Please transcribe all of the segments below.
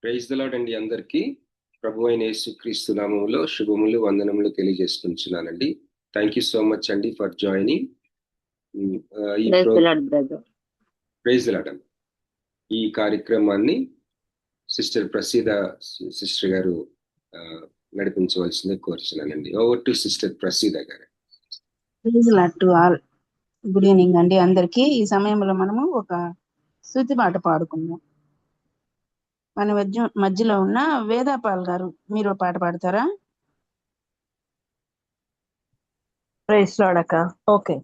Praise the lord అండి. అందరికీ ప్రభు అయిన యేసుక్రీస్తు నామములో శుభములు వందనములు తెలియజేసుకుంటున్నానండి. థ్యాంక్ యూ సో మచ్ అండి ఫర్ జాయినింగ్ ఈ ప్రైజ్ ది లార్డ్ అండి. ఈ కార్యక్రమాన్ని సిస్టర్ ప్రసీద సిస్టర్ గారు నడిపించవలసిందే కోరుచున్నానండి. ఓవర్ టు సిస్టర్ ప్రసీద గారు. Praise Lord to all. Good evening అండి అందరికీ. ఈ సమయంలో మనము ఒక స్తుతి పాట పాడుకుందాం. మన మధ్యలో ఉన్న వేదాపాల్ గారు మీరు పాట పాడతారా? ప్రైజ్ లార్డ్ అక్క. ఓకే.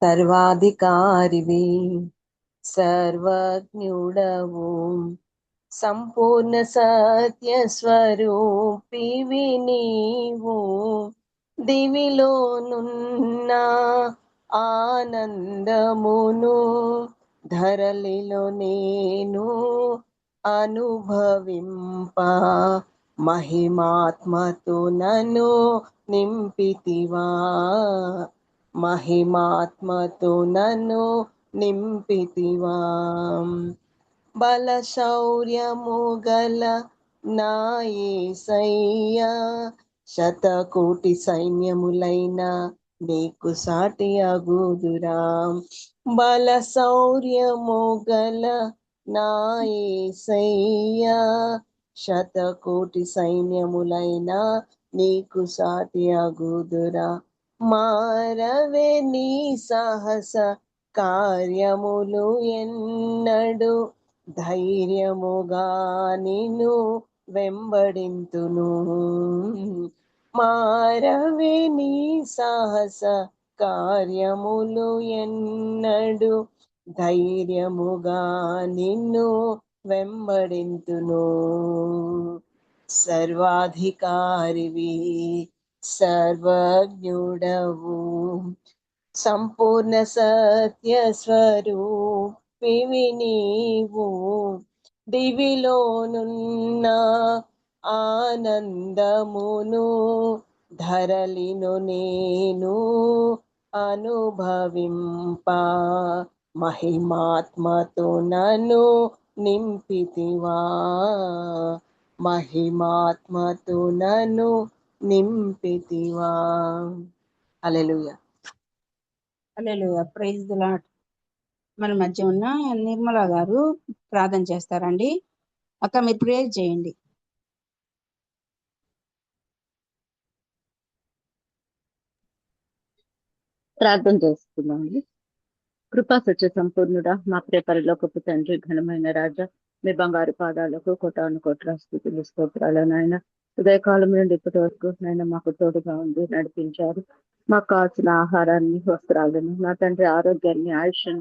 సర్వాధికారివి, సర్వజ్ఞుడవు, సంపూర్ణ సత్య స్వరూపివి నీవు. దివిలోనున్న ఆనందమును ధరలిలో నేను అనుభవింప, మహిమాత్మతో నన్ను నింపితివా, మహిమాత్మతో నన్ను నింపితివా. బల శౌర్యము గల నా యేసయ్యా, శతకోటి సైన్యములైన నీకు సాటి అగుదురా. బల శౌర్యము గల నా యేసయ్యా, శతకోటి సైన్యములైన నీకు సాటి అగుదురా. మారవే నీ సాహస కార్యములు ఎన్నడు, ధైర్యముగా నిన్ను వెంబడింతును. మారవే నీ సాహస కార్యములు ఎన్నడు, ధైర్యముగా నిన్ను వెంబడింతును. సర్వాధికారివి, సర్వజ్ఞుడవు, సంపూర్ణ సత్య స్వరూపివి నీవు. దివిలోనున్న ఆనందమును ధరలిను నేను అనుభవింప, మహిమాత్మతో నన్ను నింపితివా, మహిమాత్మతో నన్ను నింపితివా. Hallelujah. Hallelujah. Praise the lord. మన మధ్య ఉన్న నిర్మలా గారు ప్రార్థన చేస్తారండి. అక్క మీరు ప్రేయర్ చేయండి. ప్రార్థన చేస్తున్నామండి. కృపా సత్య సంపూర్ణుడా, మా ప్రియ పరలోకపు తండ్రి, ఘనమైన రాజా, మీ బంగారు పాదాలకు కోటాను కోట్ల స్తుతులు స్తోత్రాలు నాయన. ఉదయకాలం నుండి ఇప్పటి వరకు నాయన మాకు తోడుగా ఉండి నడిపించారు. మాకు కావాల్సిన ఆహారాన్ని, వస్త్రాలను, నా తండ్రి ఆరోగ్యాన్ని, ఆయుష్ను,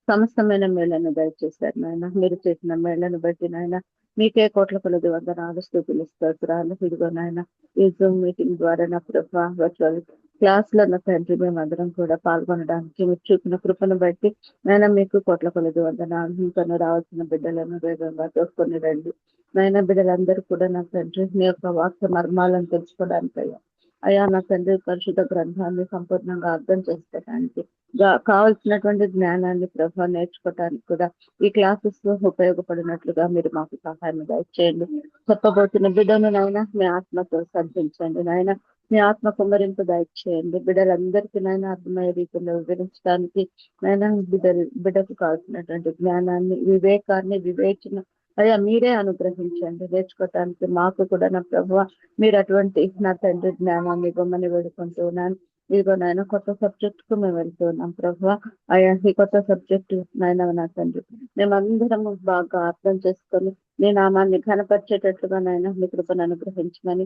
సమస్తమైన మేళ్లను దయచేశారు నాయన. మీరు చేసిన మేళ్లను బట్టి నాయన మీకే కోట్ల కొలది వందనాలు, స్తుతులు స్తోత్రాలు. ఇదిగో నాయన ఈ జూమ్ మీటింగ్ ద్వారా నా ప్రభా వర్చువల్ క్లాస్ లో నా తండ్రి మేమందరం కూడా పాల్గొనడానికి మీరు చూపిన కృపను బట్టి నాయన మీకు కోట్ల కొలది వందనాలు. ఇంకా రావాల్సిన బిడ్డలను వేగంగా తోసుకొని రండి నాయన. బిడ్డలందరూ కూడా నా తండ్రి మీ యొక్క వాక్య మర్మాలను తెలుసుకోవడానికి అయ్యా నా తండ్రి పరిశుద్ధ గ్రంథాన్ని సంపూర్ణంగా అర్థం చేసుకోవడానికి కావలసినటువంటి జ్ఞానాన్ని ప్రభావ నేర్చుకోవడానికి కూడా ఈ క్లాసెస్ ఉపయోగపడినట్లుగా మీరు మాకు సహాయం దయచేయండి. చెప్పబోతున్న బిడ్డను నాయన మీ ఆత్మతో సంధించండి నాయన. మీ ఆత్మ కుమ్మరింపు దయచేయండి. బిడ్డలందరికీ నాయన అర్థమయ్యే రీతిలో వివరించడానికి నాయన బిడ్డకు కావాల్సినటువంటి జ్ఞానాన్ని, వివేకాన్ని, వివేచన అయ్యా మీరే అనుగ్రహించండి. నేర్చుకోవటానికి మాకు కూడా నా ప్రభువ మీరు అటువంటి నా తండ్రి జ్ఞానాన్ని ఇవ్వమని వేడుకుంటున్నాను. ఇదిగో నాయన కొత్త సబ్జెక్ట్ కు మేము వెళ్తున్నాం ప్రభువ. అయ్యా ఈ కొత్త సబ్జెక్టు నాయన నా తండ్రి మేమందరము బాగా అర్థం చేసుకొని మీ నామాన్ని ఘనపరిచేటట్లుగా నాయన మీ కృపను అనుగ్రహించమని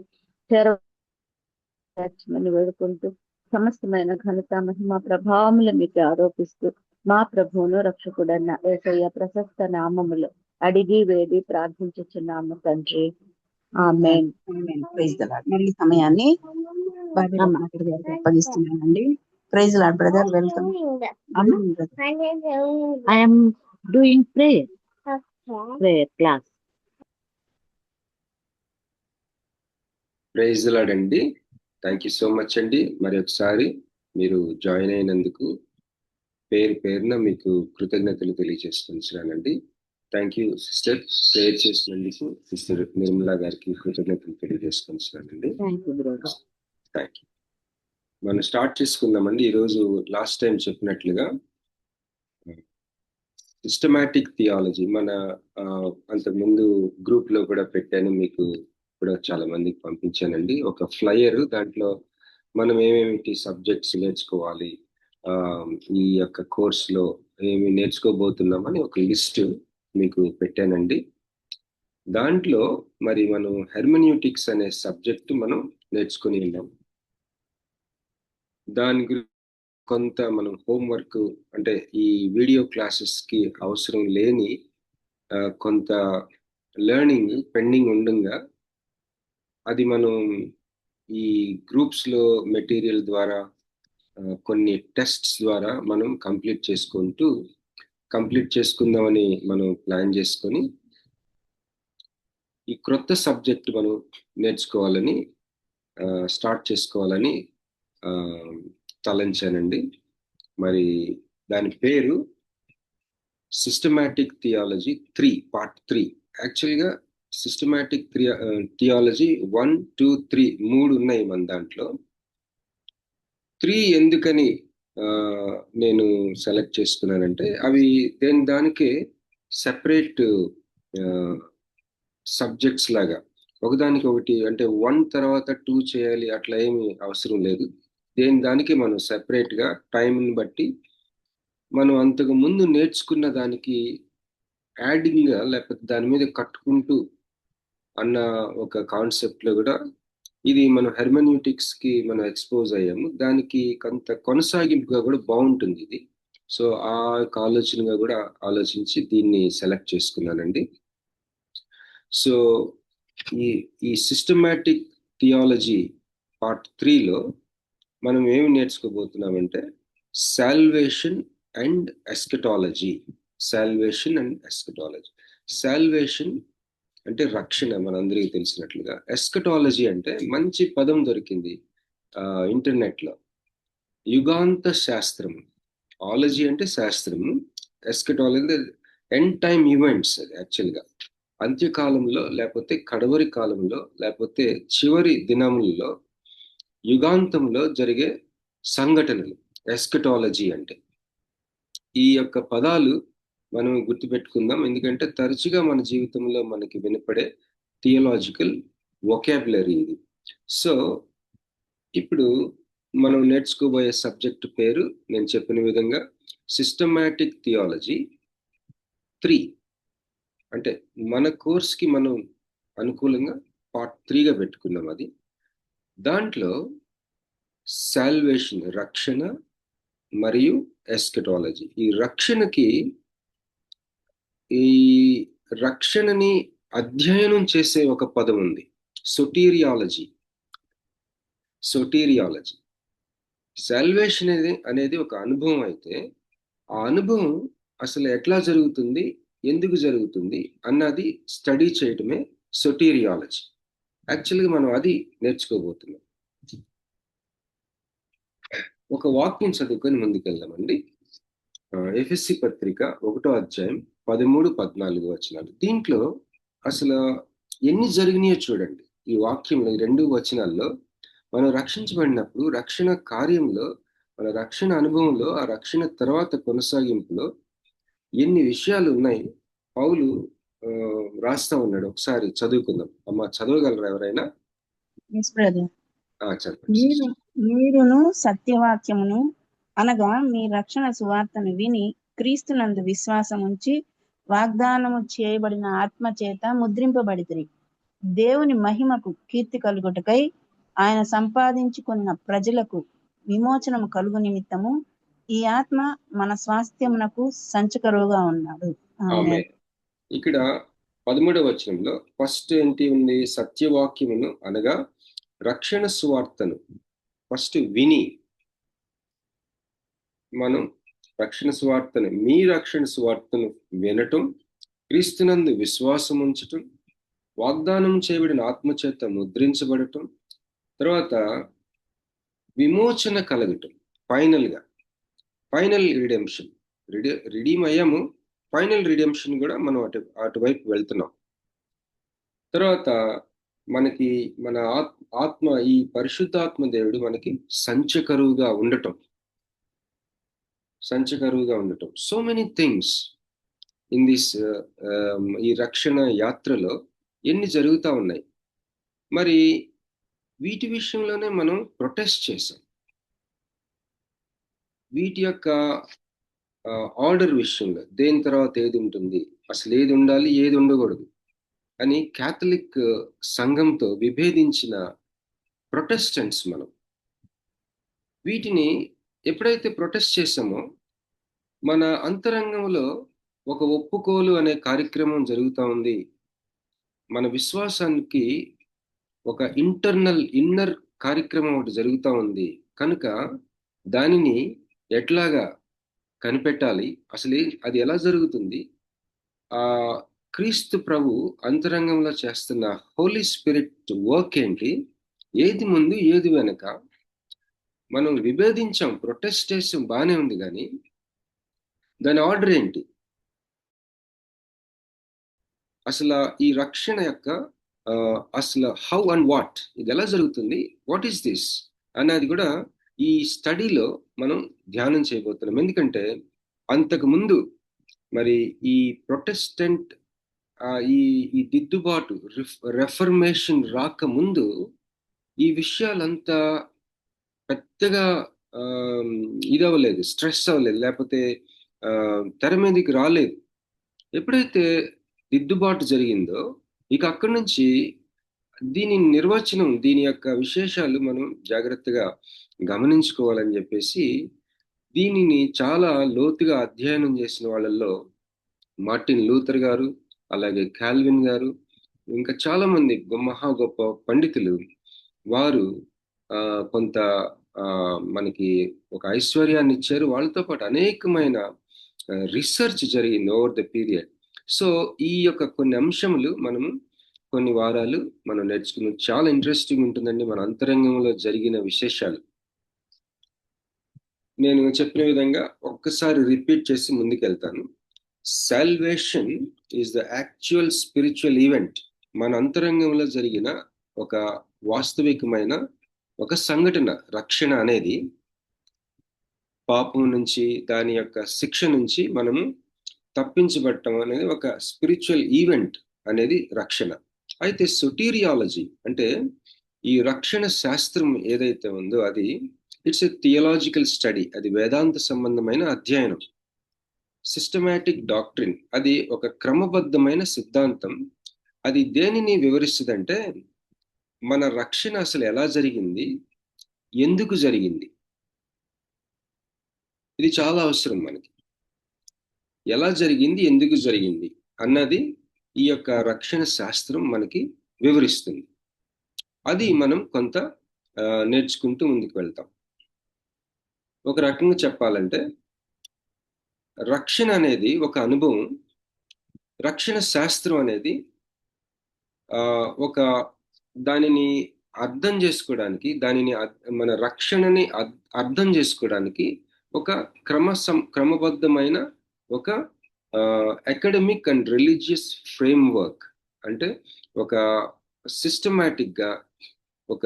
చేరమని వేడుకుంటూ సమస్తమైన ఘనత మహిమ ప్రభావములు మీకు ఆరోపిస్తూ మా ప్రభువును రక్షకుడన్న యేసయ్య ప్రశస్త నామములు అడిగి వేడి ప్రార్థించుచున్నాము తండ్రి. ఆమేన్. Praise the lord. మరి ఈ సమయాన్ని బాబీ రత్నాకర్ గారికి అప్పగిస్తున్నానండి. Praise lord brother, welcome. I'm doing prayer class. Praise the lord అండి. థ్యాంక్ యూ సో మచ్ అండి. మరి ఒకసారి మీరు జాయిన్ అయినందుకు పేరు పేరున మీకు కృతజ్ఞతలు తెలియజేసుకుంటున్నానండి. థ్యాంక్ యూ సిస్టర్, ప్రేయర్ చేసినందుకు సిస్టర్ నిర్మలా గారికి కృతజ్ఞతలు తెలియజేసుకుంటున్నానండి. Thank you. మనం స్టార్ట్ చేసుకుందామండి. ఈరోజు లాస్ట్ టైం చెప్పినట్లుగా సిస్టమాటిక్ థియాలజీ మన అంతకుముందు గ్రూప్ లో కూడా పెట్టాను, మీకు కూడా చాలా మందికి పంపించానండి ఒక ఫ్లయర్. దాంట్లో మనం ఏమేమి సబ్జెక్ట్స్ నేర్చుకోవాలి, ఈ యొక్క కోర్సులో ఏమి నేర్చుకోబోతున్నామని ఒక లిస్ట్ మీకు పెట్టానండి. దాంట్లో మరి మనం హెర్మెన్యూటిక్స్ అనే సబ్జెక్ట్ మనం నేర్చుకుని ఉన్నాం. దాని గురించి కొంత మనం హోంవర్క్, అంటే ఈ వీడియో క్లాసెస్ కి అవసరం లేని కొంత లెర్నింగ్ పెండింగ్ ఉండగా అది మనం ఈ గ్రూప్స్ లో మెటీరియల్ ద్వారా కొన్ని టెస్ట్స్ ద్వారా మనం కంప్లీట్ చేసుకుందామని మనం ప్లాన్ చేసుకొని ఈ క్రొత్త సబ్జెక్ట్ మనం నేర్చుకోవాలని స్టార్ట్ చేసుకోవాలని తలంచానండి. మరి దాని పేరు సిస్టమాటిక్ థియాలజీ 3 పార్ట్ 3. యాక్చువల్గా సిస్టమాటిక్ థియాలజీ 1, 2, 3 3 ఉన్నాయి మన దాంట్లో. 3 ఎందుకని నేను సెలెక్ట్ చేసుకున్నానంటే అవి దానికే సెపరేట్ సబ్జెక్ట్స్ లాగా ఒకదానికి ఒకటి, అంటే 1 తర్వాత 2 చేయాలి అట్లా ఏమి అవసరం లేదు. దానికి మనం సెపరేట్ గా టైంని బట్టి మనం అంతకు ముందు నేర్చుకున్న దానికి యాడింగ్ గా లేకపోతే దాని మీద కట్టుకుంటూ అన్న ఒక కాన్సెప్ట్ లో కూడా ఇది మనం హెర్మెన్యూటిక్స్ కి మనం ఎక్స్పోజ్ అయ్యాము. దానికి కొంత కొనసాగింపుగా కూడా బాగుంటుంది ఇది. సో ఆ ఆలోచనగా కూడా ఆలోచించి దీన్ని సెలెక్ట్ చేసుకున్నానండి. సో ఈ సిస్టమాటిక్ థియాలజీ పార్ట్ 3లో మనం ఏమి నేర్చుకోబోతున్నామంటే సాల్వేషన్ అండ్ ఎస్కటాలజీ. సాల్వేషన్ అంటే రక్షణ, మనందరికీ తెలిసినట్లుగా. ఎస్కటాలజీ అంటే మంచి పదం దొరికింది ఇంటర్నెట్ లో, యుగాంత శాస్త్రం. ఆలజీ అంటే శాస్త్రము, ఎస్కటాలజీ ఎండ్ టైమ్ ఈవెంట్స్. అది యాక్చువల్గా అంత్యకాలంలో లేకపోతే కడవరి కాలంలో లేకపోతే చివరి దినములలో యుగాంతంలో జరిగే సంఘటనలు ఎస్కటాలజీ అంటే. ఈ యొక్క పదాలు మనం గుర్తుపెట్టుకుందాం, ఎందుకంటే తరచుగా మన జీవితంలో మనకి వినపడే థియలాజికల్ వొకాబులరీ ఇది. సో ఇప్పుడు మనం నేర్చుకోబోయే సబ్జెక్ట్ పేరు నేను చెప్పిన విధంగా సిస్టమాటిక్ థియాలజీ 3. అంటే మన కోర్స్కి మనం అనుకూలంగా పార్ట్ 3గా పెట్టుకున్నాం. అది దాంట్లో సాల్వేషన్ రక్షణ మరియు ఎస్కటాలజీ. ఈ రక్షణని అధ్యయనం చేసే ఒక పదం ఉంది, సొటీరియాలజీ. సాల్వేషన్ అనేది ఒక అనుభవం అయితే ఆ అనుభవం అసలు ఎట్లా జరుగుతుంది, ఎందుకు జరుగుతుంది అన్నది స్టడీ చేయటమే సొటీరియాలజీ. యాక్చువల్గా మనం అది నేర్చుకోబోతున్నాం. ఒక వాక్యం చదువుకొని ముందుకెళ్దామండి. ఎఫెసీ పత్రిక 1వ అధ్యాయం 13-14 వచనాలు. దీంట్లో అసలు ఎన్ని జరిగినాయో చూడండి. ఈ వాక్యంలో ఈ 2 వచనాల్లో మనం రక్షించబడినప్పుడు రక్షణ కార్యంలో, మన రక్షణ అనుభవంలో, ఆ రక్షణ తర్వాత కొనసాగింపులో ఎన్ని విషయాలు ఉన్నాయి పౌలు రాస్తా ఉన్నాడు. ఒకసారి చదువుకుందాం. అమ్మ చదవగలరా ఎవరైనా? చెప్పండి. మీరును సత్యవాక్యమును అనగా మీ రక్షణ సువార్తను విని క్రీస్తునందు విశ్వాసం ఉంచి వాగ్దానము చేయబడిన ఆత్మ చేత ముద్రింపబడితిరి. దేవుని మహిమకు కీర్తి కలుగుటకై ఆయన సంపాదించుకున్న ప్రజలకు విమోచనము కలుగు నిమిత్తము ఈ ఆత్మ మన స్వాస్థ్యమునకు సంచకరువుగా ఉన్నాడు. ఇక్కడ 13వ వచనంలో ఫస్ట్ ఏంటి ఉంది? సత్యవాక్యమును అనగా రక్షణ సువార్తను ఫస్ట్ విని మనం మీ రక్షణ సువార్తను వినటం, క్రీస్తునందు విశ్వాసం ఉంచటం, వాగ్దానం చేయబడిన ఆత్మచేత ముద్రించబడటం, తర్వాత విమోచన కలగటం, ఫైనల్ రిడెంప్షన్. రిడీమ్ అయ్యాము, ఫైనల్ రిడెంప్షన్ కూడా మనం అటువైపు వెళ్తున్నాం. తర్వాత మనకి మన ఆత్మ, ఈ పరిశుద్ధాత్మ దేవుడు మనకి సంచకరువుగా ఉండటం. So many things in this, ఈ రక్షణ యాత్రలో ఎన్ని జరుగుతూ ఉన్నాయి. మరి వీటి విషయంలోనే మనం ప్రొటెస్ట్ చేసాం. వీటి యొక్క ఆర్డర్ విషయంలో దేని తర్వాత ఏది ఉంటుంది, అసలు ఏది ఉండాలి, ఏది ఉండకూడదు అని క్యాథలిక్ సంఘంతో విభేదించిన ప్రొటెస్టెంట్స్ మనం. వీటిని ఎప్పుడైతే ప్రొటెస్ట్ చేసామో మన అంతరంగంలో ఒక ఒప్పుకోలు అనే కార్యక్రమం జరుగుతూ ఉంది. మన విశ్వాసానికి ఒక ఇన్నర్ కార్యక్రమం ఒకటి జరుగుతూ ఉంది. కనుక దానిని ఎట్లాగా కనిపెట్టాలి, అసలు అది ఎలా జరుగుతుంది, క్రీస్తు ప్రభు అంతరంగంలో చేస్తున్న హోలీ స్పిరిట్ వర్క్ ఏంటి, ఏది ముందు ఏది వెనక మనం విభేదించాం, ప్రొటెస్ట్ చేసాం, బాగానే ఉంది. కానీ దాని ఆర్డర్ ఏంటి, అసలు ఈ రక్షణ యొక్క అసలు హౌ అండ్ వాట్, ఇది ఎలా జరుగుతుంది, వాట్ ఈస్ దిస్ అన్నది కూడా ఈ స్టడీలో మనం ధ్యానం చేయబోతున్నాం. ఎందుకంటే అంతకు ముందు మరి ఈ ప్రొటెస్టెంట్ ఈ దిద్దుబాటు రెఫర్మేషన్ రాకముందు ఈ విషయాలంతా పెద్దగా ఇదవ్వలేదు, స్ట్రెస్ అవ్వలేదు, లేకపోతే తెర మీదకి రాలేదు. ఎప్పుడైతే దిద్దుబాటు జరిగిందో ఇక అక్కడి నుంచి దీని నిర్వచనం, దీని యొక్క విశేషాలు మనం జాగ్రత్తగా గమనించుకోవాలని చెప్పేసి దీనిని చాలా లోతుగా అధ్యయనం చేసిన వాళ్ళల్లో మార్టిన్ లూథర్ గారు, అలాగే కాల్విన్ గారు, ఇంకా చాలా మంది మహా గొప్ప పండితులు, వారు కొంత మనకి ఒక ఐశ్వర్యాన్ని ఇచ్చారు. వాళ్ళతో పాటు అనేకమైన రీసెర్చ్ జరిగింది ఓవర్ ద పీరియడ్. సో ఈ యొక్క కొన్ని అంశములు మనము కొన్ని వారాలు మనం నేర్చుకున్నాం. చాలా ఇంట్రెస్టింగ్ ఉంటుందండి మన అంతరంగంలో జరిగిన విశేషాలు. నేను చెప్పిన విధంగా ఒక్కసారి రిపీట్ చేసి ముందుకెళ్తాను. Salvation is the actual spiritual event. మన అంతరంగంలో జరిగిన ఒక వాస్తవికమైన ఒక సంఘటన. రక్షణ అనేది పాపం నుంచి, దాని యొక్క శిక్ష నుంచి మనము తప్పించబడటం అనేది ఒక స్పిరిచువల్ ఈవెంట్ అనేది రక్షణ. అయితే సొటీరియాలజీ అంటే ఈ రక్షణ శాస్త్రం ఏదైతే ఉందో అది ఇట్స్ ఎ థియలాజికల్ స్టడీ. అది వేదాంత సంబంధమైన అధ్యయనం. సిస్టమాటిక్ డాక్ట్రిన్, అది ఒక క్రమబద్ధమైన సిద్ధాంతం. అది దేనిని వివరిస్తుందంటే మన రక్షణ అసలు ఎలా జరిగింది, ఎందుకు జరిగింది. ఇది చాలా అవసరం మనకి. ఎలా జరిగింది, ఎందుకు జరిగింది అన్నది ఈ యొక్క రక్షణ శాస్త్రం మనకి వివరిస్తుంది. అది మనం కొంత నేర్చుకుంటూ ముందుకు వెళ్తాం. ఒక రకంగా చెప్పాలంటే రక్షణ అనేది ఒక అనుభవం. రక్షణ శాస్త్రం అనేది ఒక దానిని అర్థం చేసుకోవడానికి, దానిని మన రక్షణని అర్థం చేసుకోవడానికి ఒక క్రమబద్ధమైన ఒక అకాడమిక్ అండ్ రిలీజియస్ ఫ్రేమ్వర్క్, అంటే ఒక సిస్టమాటిక్గా, ఒక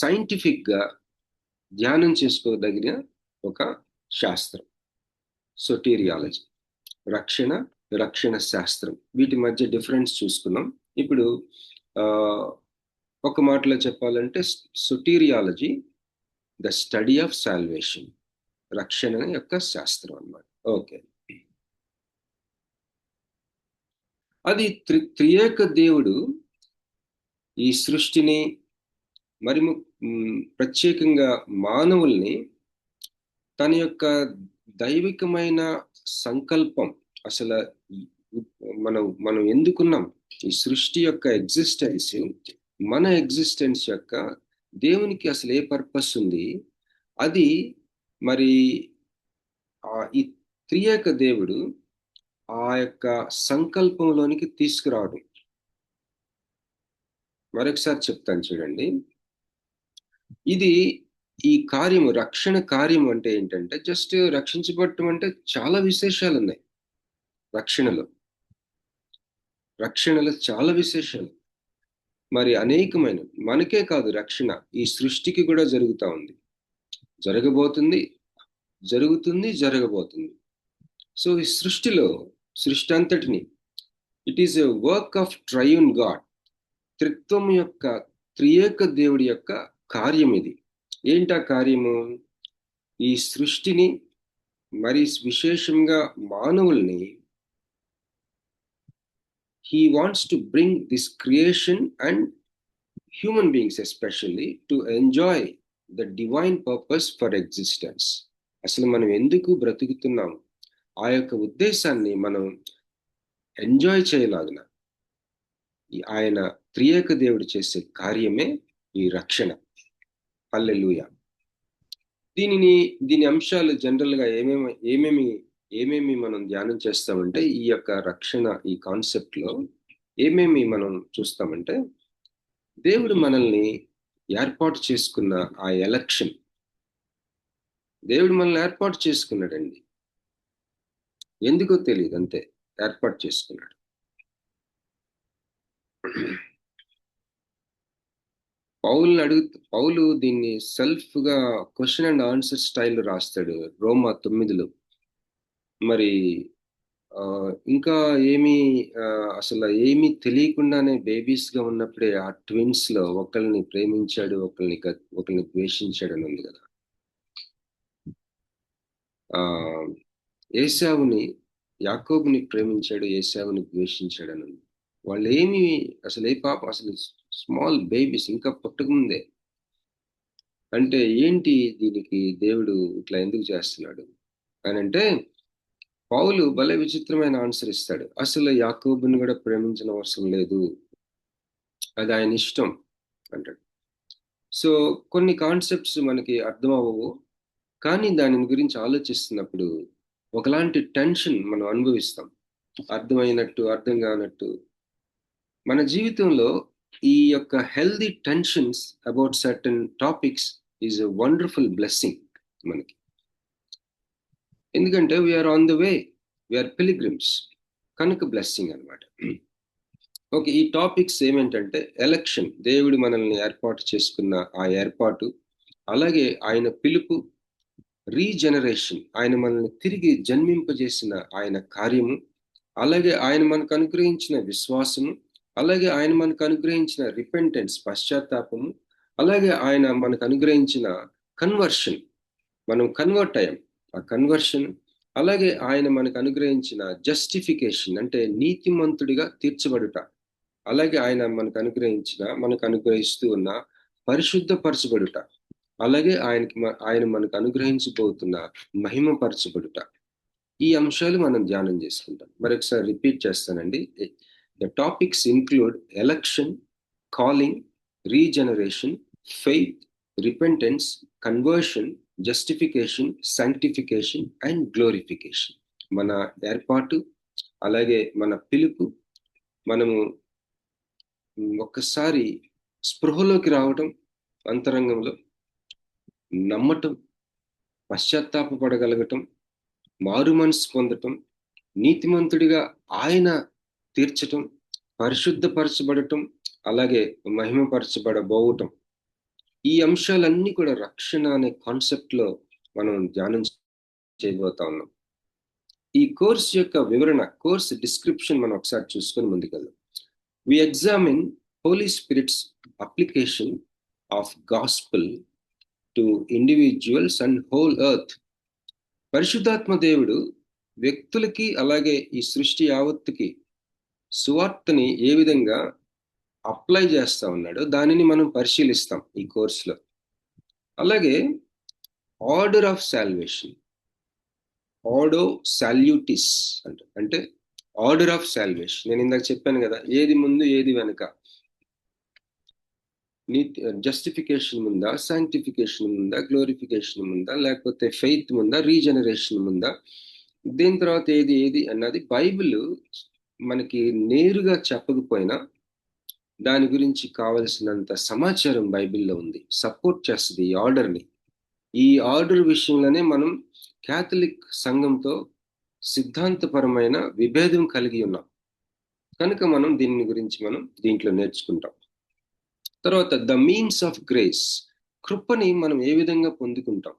సైంటిఫిక్గా ధ్యానం చేసుకోదగిన ఒక శాస్త్రం సొటీరియాలజీ. రక్షణ శాస్త్రం, వీటి మధ్య డిఫరెన్స్ చూసుకున్నాం. ఇప్పుడు ఒక మాటలో చెప్పాలంటే సొటీరియాలజీ ద స్టడీ ఆఫ్ సాల్వేషన్, రక్షణ యొక్క శాస్త్రం అన్నమాట. ఓకే, అది త్రియేక దేవుడు ఈ సృష్టిని, మరి ప్రత్యేకంగా మానవుల్ని తన యొక్క దైవికమైన సంకల్పం, అసలు మనం ఎందుకున్నాం, ఈ సృష్టి యొక్క ఎగ్జిస్టెన్స్, మన ఎగ్జిస్టెన్స్ యొక్క దేవునికి అసలు ఏ పర్పస్ ఉంది, అది మరి ఈ త్రియేక దేవుడు ఆ యొక్క సంకల్పంలోనికి తీసుకురావడం. మరొకసారి చెప్తాను చూడండి. ఇది ఈ కార్యము, రక్షణ కార్యం అంటే ఏంటంటే జస్ట్ రక్షించబడటం అంటే చాలా విశేషాలు ఉన్నాయి రక్షణలో చాలా విశేషాలు, మరి అనేకమైన. మనకే కాదు రక్షణ, ఈ సృష్టికి కూడా జరుగుతూ ఉంది, జరగబోతుంది. సో ఈ సృష్టి అంతటిని, it is a work of triune God, త్రిత్వం యొక్క, త్రియేక దేవుడి యొక్క కార్యం ఇది. ఏంటా కార్యము? ఈ సృష్టిని, మరి విశేషంగా మానవుల్ని, he wants to bring this creation and human beings especially to enjoy the divine purpose for existence. అసలు మనం ఎందుకు బ్రతుకుతున్నాం, ఆ యొక్క ఉద్దేశాన్ని మనం ఎంజాయ్ చేయలాగిన ఆయన త్రియేక దేవుడు చేసే కార్యమే ఈ రక్షణ. హల్లెలూయా. దీని అంశాలు జనరల్ గా ఏమేమి మనం ధ్యానం చేస్తామంటే, ఈ యొక్క రక్షణ, ఈ కాన్సెప్ట్ లో ఏమేమి మనం చూస్తామంటే, దేవుడు మనల్ని ఏర్పాటు చేసుకున్న ఆ ఎలక్షన్. దేవుడు మనల్ని ఏర్పాటు చేసుకున్నాడండి, ఎందుకో తెలియదు, అంతే ఏర్పాటు చేసుకున్నాడు. పౌలు దీన్ని సెల్ఫ్ గా క్వశ్చన్ అండ్ ఆన్సర్ స్టైల్ రాస్తాడు రోమా 9లో. మరి ఇంకా అసలు ఏమీ తెలియకుండానే బేబీస్ గా ఉన్నప్పుడే ఆ ట్విన్స్ లో ఒకరిని ప్రేమించాడు, ఒకరిని ద్వేషించాడు అని ఉంది కదా. యాకోబుని ప్రేమించాడు, ఏశావుని ద్వేషించాడు అని ఉంది. వాళ్ళు అసలు ఏ పాప, అసలు స్మాల్ బేబీస్, ఇంకా పుట్టకముందే. అంటే ఏంటి దీనికి దేవుడు ఇట్లా ఎందుకు చేస్తున్నాడు అని అంటే, పౌలు భలే విచిత్రమైన ఆన్సర్ ఇస్తాడు. అసలు యాకోబుని కూడా ప్రేమించిన అవసరం లేదు, అది ఆయన ఇష్టం అంటాడు. సో కొన్ని కాన్సెప్ట్స్ మనకి అర్థం అవ్వవు, కానీ దాని గురించి ఆలోచిస్తున్నప్పుడు ఒకలాంటి టెన్షన్ మనం అనుభవిస్తాం, అర్థమైనట్టు అర్థం కానట్టు. మన జీవితంలో ఈ యొక్క healthy tensions about certain topics is a wonderful blessing మనకి. ఎందుకంటే we are on the way, we are pilgrims, కనుక బ్లెస్సింగ్ అనమాట. ఓకే, ఈ టాపిక్స్ ఏమేంటంటే ఎలక్షన్, దేవుడు మనల్ని ఏర్పాటు చేసుకున్న ఆ ఏర్పాటు, అలాగే ఆయన పిలుపు, రీజనరేషన్, ఆయన మనల్ని తిరిగి జన్మింపజేసిన ఆయన కార్యము, అలాగే ఆయన మనకు అనుగ్రహించిన విశ్వాసము, అలాగే ఆయన మనకు అనుగ్రహించిన రిపెంటెన్స్, పశ్చాత్తాపము, అలాగే ఆయన మనకు అనుగ్రహించిన కన్వర్షన్, మనం కన్వర్ట్ అయ్యాం, ఆ కన్వర్షన్, అలాగే ఆయన మనకు అనుగ్రహించిన జస్టిఫికేషన్, అంటే నీతిమంతుడిగా తీర్చబడుట, అలాగే ఆయన మనకు అనుగ్రహిస్తూ ఉన్న పరిశుద్ధపరచబడుట, అలాగే ఆయన మనకు అనుగ్రహించబోతున్న మహిమపరచబడుట. ఈ అంశాలు మనం ధ్యానం చేసుకుంటాం. మరొకసారి రిపీట్ చేస్తానండి. The topics include election, calling, regeneration, faith, repentance, conversion, justification, sanctification and glorification. మన ఏర్పాటు, అలాగే మన పిలుపు, మనము ఒక్కసారి స్పృహలోకి రావటం, అంతరంగంలో నమ్మటం, పశ్చాత్తాపడగలగటం, మారు మనసు పొందటం, నీతిమంతుడిగా ఆయన తీర్చటం, పరిశుద్ధపరచబడటం, అలాగే మహిమపరచబడబోవటం. ఈ అంశాలన్నీ కూడా రక్షణ అనే కాన్సెప్ట్ లో మనం ధ్యానం చేయబోతా ఉన్నాం. ఈ కోర్స్ యొక్క వివరణ, కోర్స్ డిస్క్రిప్షన్ మనం ఒకసారి చూసుకొని ముందుకెళ్దాం. We examine Holy Spirit's application of gospel to individuals and whole earth. పరిశుద్ధాత్మ దేవుడు వ్యక్తులకి, అలాగే ఈ సృష్టి యావత్తుకి సువార్తని ఏ విధంగా అప్లై చేస్తా ఉన్నాడో దానిని మనం పరిశీలిస్తాం ఈ కోర్సులో. అలాగే ఆర్డర్ ఆఫ్ సాల్వేషన్, ఆర్డో సాల్యూటిస్ అంటే ఆర్డర్ ఆఫ్ సాల్వేషన్. నేను ఇందాక చెప్పాను కదా, ఏది ముందు ఏది వెనుక. జస్టిఫికేషన్ ఉందా, సాంక్టిఫికేషన్ ఉందా, గ్లోరిఫికేషన్ ఉందా, లేకపోతే ఫెయిత్ ఉందా, రీజనరేషన్ ఉందా, దీని తర్వాత ఏది అన్నది బైబిల్ మనకి నేరుగా చెప్పకపోయినా దాని గురించి కావలసినంత సమాచారం బైబిల్లో ఉంది, సపోర్ట్ చేస్తుంది ఈ ఆర్డర్ని. ఈ ఆర్డర్ విషయంలోనే మనం క్యాథలిక్ సంఘంతో సిద్ధాంతపరమైన విభేదం కలిగి ఉన్నాం కనుక మనం దీని గురించి మనం దీంట్లో నేర్చుకుంటాం. తర్వాత ద మీన్స్ ఆఫ్ గ్రేస్, కృపని మనం ఏ విధంగా పొందుకుంటాం,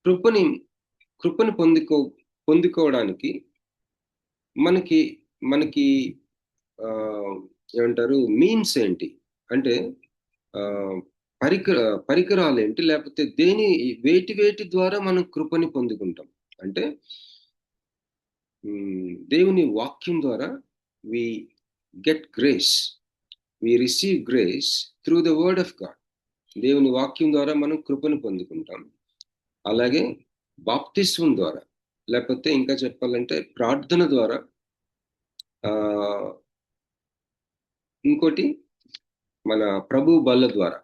కృపని పొందుకోవడానికి మనకి మనకి ఏమంటారు మీన్స్ ఏంటి అంటే పరికరాలు ఏంటి, లేకపోతే వేటి ద్వారా మనం కృపని పొందుకుంటాం అంటే దేవుని వాక్యం ద్వారా we get grace, we receive grace through the word of God. దేవుని వాక్యం ద్వారా మనం కృపను పొందుకుంటాం. అలాగే బాప్తిస్వం ద్వారా, లేకపోతే ఇంకా చెప్పాలంటే ప్రార్థన ద్వారా, ఇంకోటి మన ప్రభు బల్ల ద్వారా.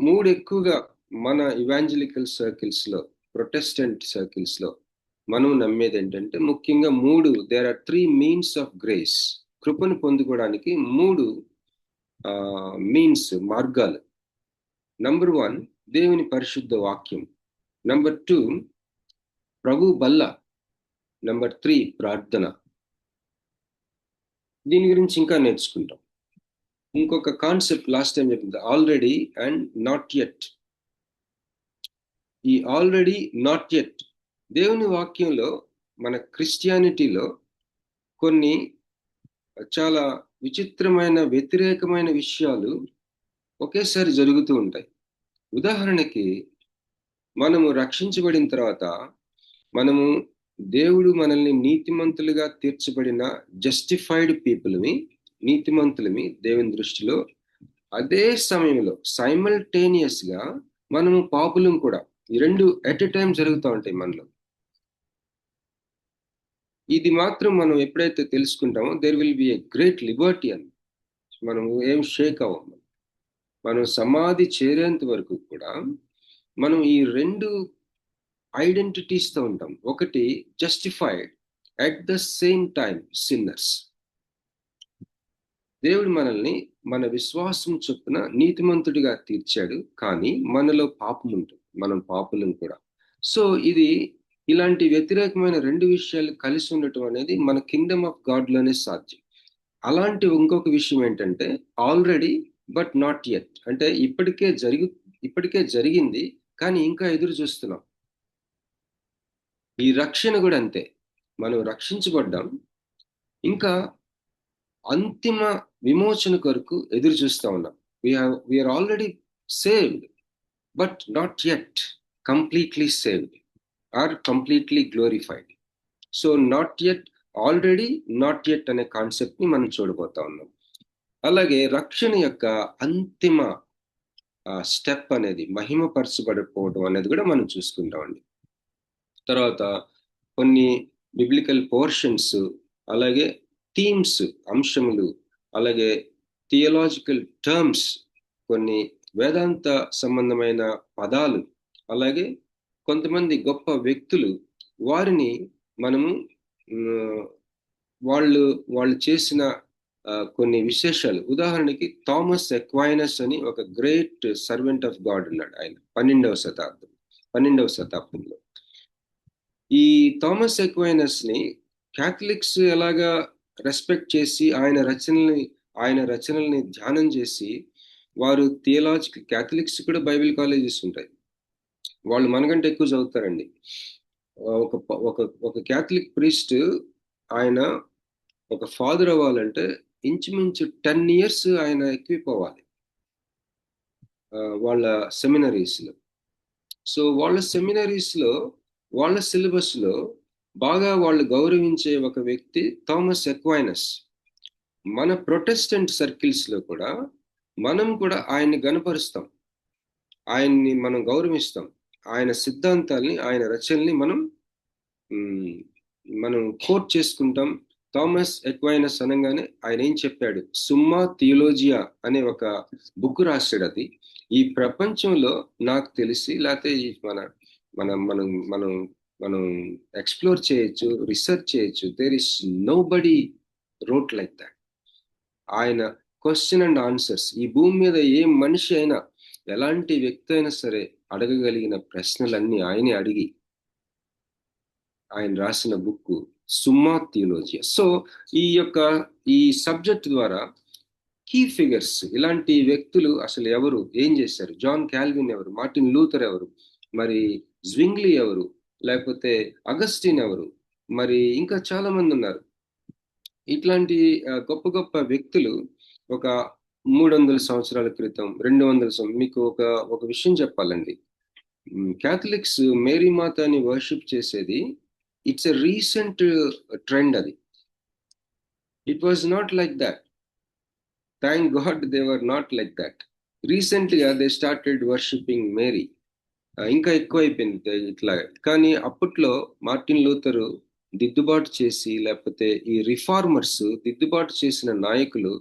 మూడు ఎక్కువగా మన ఇవాంజలికల్ సర్కిల్స్ లో, ప్రొటెస్టెంట్ సర్కిల్స్ లో మనం నమ్మేది ఏంటంటే ముఖ్యంగా there are 3 means of grace. కృపను పొందుకోవడానికి 3 మీన్స్, మార్గాలు. నంబర్ 1 దేవుని పరిశుద్ధ వాక్యం, నంబర్ 2 ప్రభు బల్ల, నంబర్ 3 ప్రార్థన. దీని గురించి ఇంకా నేర్చుకుంటాం. ఇంకొక కాన్సెప్ట్ లాస్ట్ టైం చెప్పింది, ఆల్రెడీ అండ్ నాట్ యెట్. ఈ ఆల్రెడీ నాట్ యెట్ దేవుని వాక్యంలో, మన క్రిస్టియానిటీలో కొన్ని చాలా విచిత్రమైన వ్యతిరేకమైన విషయాలు ఒకేసారి జరుగుతూ ఉంటాయి. ఉదాహరణకి మనము రక్షించబడిన తర్వాత మనము దేవుడు మనల్ని నీతిమంతులుగా తీర్చబడిన జస్టిఫైడ్ పీపుల్ని, నీతిమంతులమి దేవుని దృష్టిలో. అదే సమయంలో సైమల్టేనియస్ గా మనము పాపులం కూడా. ఈ 2 ఎట్ ఎ టైం జరుగుతూ ఉంటాయి మనలో. ఇది మాత్రం మనం ఎప్పుడైతే తెలుసుకుంటామో there will be a great liberty అని మనం ఏం షేక్ అవ్వం. మనం సమాధి చేరేంత వరకు కూడా మనం ఈ 2 ఐడెంటిటీస్తో ఉంటాం. ఒకటి justified, at the same time sinners. దేవుడు మనల్ని మన విశ్వాసం చొప్పున నీతిమంతుడిగా తీర్చాడు, కానీ మనలో పాపం ఉంటుంది, మనం పాపులం కూడా. సో ఇలాంటి వ్యతిరేకమైన 2 విషయాలు కలిసి ఉండటం అనేది మన కింగ్డమ్ ఆఫ్ గాడ్ లోనే సాధ్యం. అలాంటి ఇంకొక విషయం ఏంటంటే ఆల్రెడీ బట్ నాట్ యెట్, అంటే ఇప్పటికే జరిగింది కానీ ఇంకా ఎదురు చూస్తున్నాం. ఈ రక్షణ కూడా అంతే, మనం రక్షించబడ్డాం, ఇంకా అంతిమ విమోచన కొరకు ఎదురు చూస్తూ ఉన్నాం. We are already saved but not yet completely saved or completely glorified. So not yet, already, not yet అనే కాన్సెప్ట్ ని మనం చూడబోతా ఉన్నాం. అలాగే రక్షణ యొక్క అంతిమ స్టెప్ అనేది మహిమపరచబడిపోవడం అనేది కూడా మనం చూసుకుంటామండి. తర్వాత కొన్ని బిబ్లికల్ పోర్షన్స్, అలాగే థీమ్స్, అంశములు, అలాగే థియలాజికల్ టర్మ్స్, కొన్ని వేదాంత సంబంధమైన పదాలు, అలాగే కొంతమంది గొప్ప వ్యక్తులు, వారిని మనము వాళ్ళు చేసిన కొన్ని విశేషాలు. ఉదాహరణకి థామస్ ఎక్వైనస్ అని ఒక గ్రేట్ సర్వెంట్ ఆఫ్ గాడ్ ఉన్నాడు. ఆయన 12వ శతాబ్దంలో. ఈ థామస్ ఎక్వైనస్ ని క్యాథలిక్స్ ఎలాగా రెస్పెక్ట్ చేసి ఆయన రచనల్ని ధ్యానం చేసి వారు క్యాథలిక్స్ కూడా బైబిల్ కాలేజెస్ ఉంటాయి, వాళ్ళు మనకంటే ఎక్కువ చదువుతారండి. ఒక క్యాథలిక్ ప్రీస్ట్ ఆయన ఒక ఫాదర్ అవ్వాలంటే ఇంచుమించు 10 years ఆయన ఎక్విప్ అవ్వాలి వాళ్ళ సెమినరీస్లో. సో వాళ్ళ సెమినరీస్లో, వాళ్ళ సిలబస్లో బాగా వాళ్ళు గౌరవించే ఒక వ్యక్తి థామస్ ఎక్వైనస్. మన ప్రొటెస్టెంట్ సర్కిల్స్లో కూడా మనం కూడా ఆయన్ని గణపరుస్తాం, ఆయన్ని మనం గౌరవిస్తాం, ఆయన సిద్ధాంతాల్ని, ఆయన రచనల్ని మనం కోట్ చేసుకుంటాం, థామస్ ఎక్వైనస్ అనగానే ఆయన ఏం చెప్పాడు? సుమ్మా థియోలోజియా అనే ఒక బుక్ రాశాడు. అది ఈ ప్రపంచంలో నాకు తెలిసి, లేకపోతే మనం మనం మనం మనం ఎక్స్ప్లోర్ చేయొచ్చు, రిసర్చ్ చేయొచ్చు, there is nobody wrote like that. ఆయన క్వశ్చన్ అండ్ ఆన్సర్స్, ఈ భూమి మీద ఏ మనిషి అయినా, ఎలాంటి వ్యక్తి అయినా సరే అడగగలిగిన ప్రశ్నలన్నీ ఆయనే అడిగి ఆయన రాసిన బుక్ సుమ్మా థియోలోజియా. సో ఈ సబ్జెక్ట్ ద్వారా కీ ఫిగర్స్, ఇలాంటి వ్యక్తులు అసలు ఎవరు, ఏం చేశారు, జాన్ కాల్విన్ ఎవరు, మార్టిన్ లూథర్ ఎవరు, మరి జ్వింగ్లీ ఎవరు, లేకపోతే అగస్టిన్ ఎవరు, మరి ఇంకా చాలా మంది ఉన్నారు. ఇట్లాంటి గొప్ప గొప్ప వ్యక్తులు ఒక 300 సంవత్సరాల క్రితం, 200 మీకు ఒక విషయం చెప్పాలండి. క్యాథలిక్స్ మేరీ మాతని వర్షిప్ చేసేది ఇట్స్ ఎ రీసెంట్ ట్రెండ్. అది it was not like that. Thank God they were not like that. రీసెంట్గా దే స్టార్టెడ్ వర్షిపింగ్ మేరీ. ఇంకా ఎక్కువ అయిపోయింది ఇట్లా. కానీ అప్పట్లో మార్టిన్ లూథరు దిద్దుబాటు చేసి, లేకపోతే ఈ రిఫార్మర్స్ దిద్దుబాటు చేసిన నాయకులు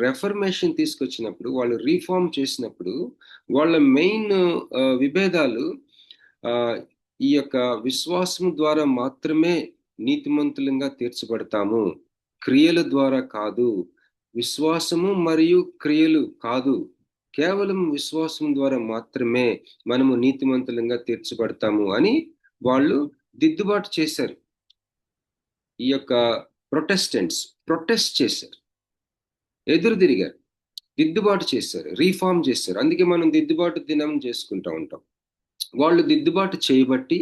రెఫర్మేషన్ తీసుకొచ్చినప్పుడు, వాళ్ళు రీఫార్మ్ చేసినప్పుడు వాళ్ళ మెయిన్ విభేదాలు ఈ యొక్క విశ్వాసం ద్వారా మాత్రమే నీతిమంతులంగా తీర్చబడతాము, క్రియల ద్వారా కాదు. విశ్వాసము మరియు క్రియలు కాదు, కేవలం విశ్వాసం ద్వారా మాత్రమే మనము నీతిమంతులంగా తీర్చబడతాము అని వాళ్ళు దిద్దుబాటు చేశారు. ఈ యొక్క ప్రొటెస్ట్ చేశారు, ఎదురు తిరిగారు, దిద్దుబాటు చేశారు, రీఫార్మ్ చేశారు. అందుకే మనం దిద్దుబాటు దినం చేసుకుంటూ ఉంటాం. వాళ్ళు దిద్దుబాటు చేయబట్టి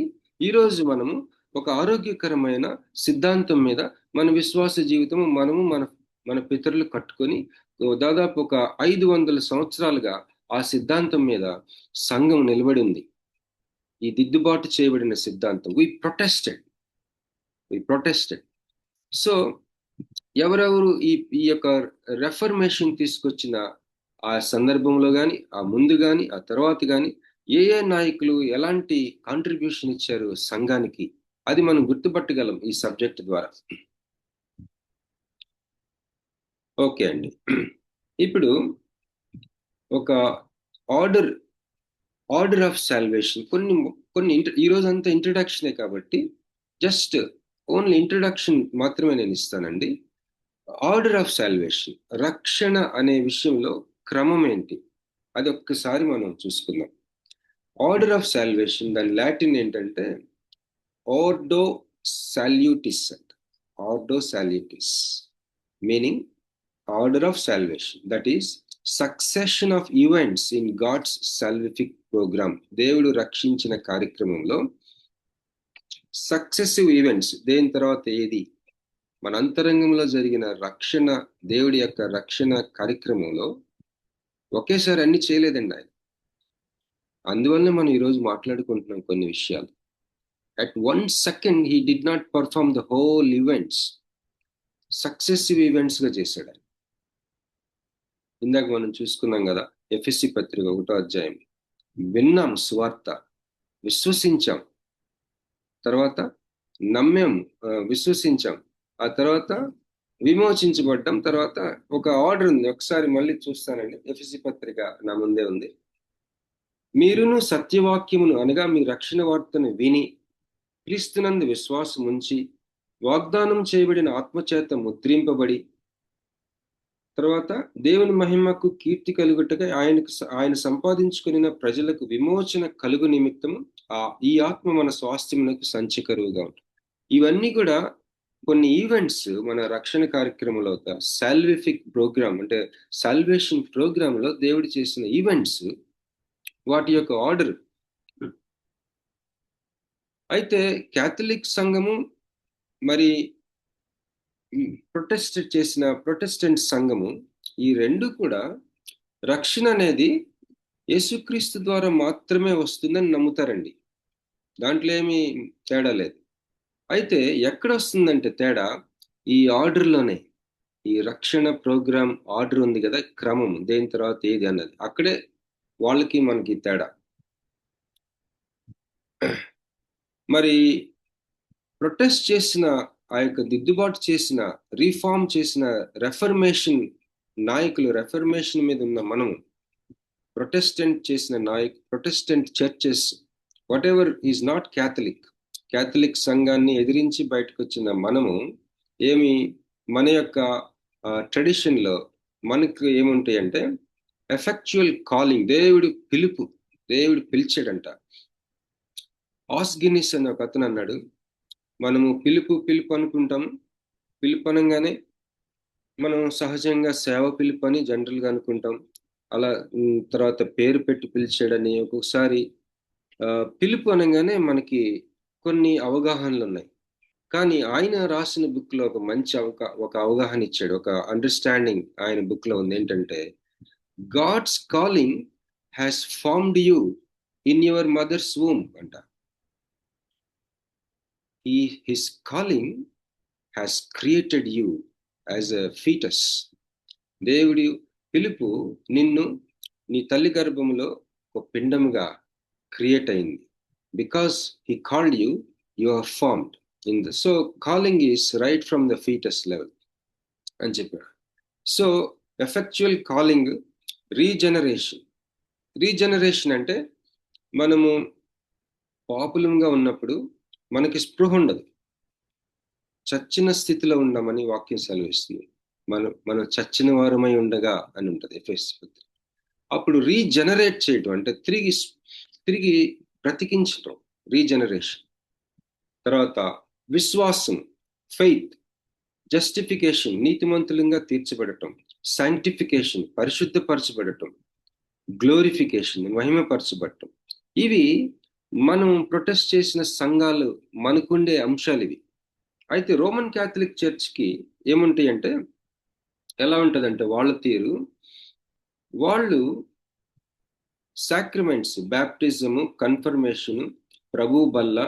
ఈరోజు మనము ఒక ఆరోగ్యకరమైన సిద్ధాంతం మీద మన విశ్వాస జీవితం మనము మన పితరులు కట్టుకొని దాదాపు ఒక 500 సంవత్సరాలుగా ఆ సిద్ధాంతం మీద సంఘం నిలబడి ఉంది. ఈ దిద్దుబాటు చేయబడిన సిద్ధాంతం. వి ప్రొటెస్టెడ్. సో ఎవరెవరు ఈ యొక్క రెఫర్మేషన్ తీసుకొచ్చిన ఆ సందర్భంలో కానీ, ఆ ముందు కానీ, ఆ తర్వాత కానీ ఏ నాయకులు ఎలాంటి కాంట్రిబ్యూషన్ ఇచ్చారు సంఘానికి, అది మనం గుర్తుపట్టగలం ఈ సబ్జెక్ట్ ద్వారా. ఓకే అండి, ఇప్పుడు ఒక ఆర్డర్ ఆఫ్ సాల్వేషన్ కొన్ని ఈరోజు అంతా ఇంట్రడక్షనే కాబట్టి జస్ట్ ఓన్లీ ఇంట్రడక్షన్ మాత్రమే నేను ఇస్తానండి. ఆర్డర్ ఆఫ్ సాల్వేషన్, రక్షణ అనే విషయంలో క్రమం ఏంటి అది ఒక్కసారి మనం చూసుకుందాం. ఆర్డర్ ఆఫ్ సాల్వేషన్ దాని లాటిన్ ఏంటంటే ఆర్డో సాల్యూటిస్ అంట. ఆర్డో సాల్యూటిస్ meaning order of salvation, that is succession of events in God's salvific program. దేవుడు రక్షించిన కార్యక్రమంలో సక్సెసివ్ ఈవెంట్స్, దేని తర్వాత ఏది, మన అంతరంగంలో జరిగిన రక్షణ, దేవుడి యొక్క రక్షణ కార్యక్రమంలో ఒకేసారి అన్ని చేయలేదండి ఆయన. అందువల్ల మనం ఈరోజు మాట్లాడుకుంటున్నాం కొన్ని విషయాలు. At 1 second he did not perform the whole events. Successive events గా చేశాడు ఆయన. ఇందాక మనం చూసుకున్నాం కదా, ఎఫెసీ పత్రిక 1వ అధ్యాయం. విన్నాం సువార్త, విశ్వసించాం, తర్వాత నమ్మాం, విశ్వసించాం, ఆ తర్వాత విమోచించబడ్డాం, తర్వాత ఒక ఆర్డర్ ఉంది. ఒకసారి మళ్ళీ చూస్తానండి, ఎఫెసీ పత్రిక నా ముందే ఉంది. మీరును సత్యవాక్యమును అనగా మీ రక్షణ వార్తను విని క్రీస్తునందు విశ్వాసం ఉంచి వాగ్దానం చేయబడిన ఆత్మచేత ముద్రింపబడి, తర్వాత దేవుని మహిమకు కీర్తి కలుగుటగా ఆయన సంపాదించుకున్న ప్రజలకు విమోచన కలుగు నిమిత్తము ఈ ఆత్మ మన స్వాస్థ్యమునకు సంచకరువుగా ఉంటుంది. ఇవన్నీ కూడా కొన్ని ఈవెంట్స్ మన రక్షణ కార్యక్రమంలో, సాల్విఫిక్ ప్రోగ్రామ్ అంటే సాల్వేషన్ ప్రోగ్రామ్ లో దేవుడు చేసిన ఈవెంట్స్, వాటి యొక్క ఆర్డర్. అయితే క్యాథలిక్ సంఘము మరి ప్రొటెస్టెంట్ సంఘము, ఈ రెండు కూడా రక్షణ అనేది యేసుక్రీస్తు ద్వారా మాత్రమే వస్తుందని నమ్ముతారండి. దాంట్లో ఏమీ తేడా లేదు. అయితే ఎక్కడ వస్తుందంటే తేడా, ఈ ఆర్డర్లోనే. ఈ రక్షణ ప్రోగ్రామ్ ఆర్డర్ ఉంది కదా, క్రమం, దేని తర్వాత ఏది అన్నది, అక్కడే వాళ్ళకి మనకి తేడా. మరి ప్రొటెస్ట్ చేసిన ఆ యొక్క దిద్దుబాటు చేసిన, రీఫార్మ్ చేసిన రెఫర్మేషన్ నాయకులు, రెఫర్మేషన్ మీద ఉన్న మనం, Protestant churches, what ever is not Catholic సంఘాన్ని ఎదిరించి బయటకు వచ్చిన మనము మన యొక్క ట్రెడిషన్ లో మనకు ఏముంటాయంటే ఎఫెక్చువల్ కాలింగ్, దేవుడు పిలిచాడంట. ఆస్గినిస్ అని ఒక అతను అన్నాడు, మనము పిలుపు అనుకుంటాం, పిలుపు అనగానే మనం సహజంగా సేవ పిలుపు అని జనరల్ గా అనుకుంటాం. అలా తర్వాత పేరు పెట్టి పిలిచాడని, ఒక్కొక్కసారి పిలుపు అనగానే మనకి కొన్ని అవగాహనలు ఉన్నాయి. కానీ ఆయన రాసిన బుక్ లో ఒక మంచి ఒక అవగాహన ఇచ్చాడు, ఒక అండర్స్టాండింగ్ ఆయన బుక్ లో ఉంది. ఏంటంటే, God's calling has formed you in your mother's womb అంట. His calling has created you as a foetus. దేవుడి పిలుపు నిన్ను నీ తల్లి గర్భంలో ఒక పిండముగా క్రియేట్ అయింది. Because he called you, you are formed in the, so calling is right from the foetus level అని చెప్పారు. సో ఎఫెక్చువల్ కాలింగ్, రీజనరేషన్ అంటే మనము పాపులంగా ఉన్నప్పుడు మనకి స్పృహ ఉండదు, చచ్చిన స్థితిలో ఉండమని వాక్యం సెలవిస్తుంది. మనం చచ్చిన వారమై ఉండగా అని ఉంటుంది ఎఫెసీయుల. అప్పుడు రీజనరేట్ చేయటం అంటే తిరిగి బ్రతికించటం, రీజనరేషన్. తర్వాత విశ్వాసం, ఫెయిత్, జస్టిఫికేషన్, నీతిమంతులంగా తీర్చబడటం, సాంక్టిఫికేషన్, పరిశుద్ధపరచబడటం, గ్లోరిఫికేషన్, మహిమపరచబడటం. ఇవి మనం ప్రొటెస్ట్ చేసిన సంఘాలు మనకుండే అంశాలు ఇవి. అయితే రోమన్ క్యాథలిక్ చర్చ్కి ఏముంటాయి అంటే, ఎలా ఉంటుందంటే వాళ్ళ తీరు, వాళ్ళు సాక్రిమెంట్స్, బ్యాప్టిజము, కన్ఫర్మేషను, ప్రభు బల్ల,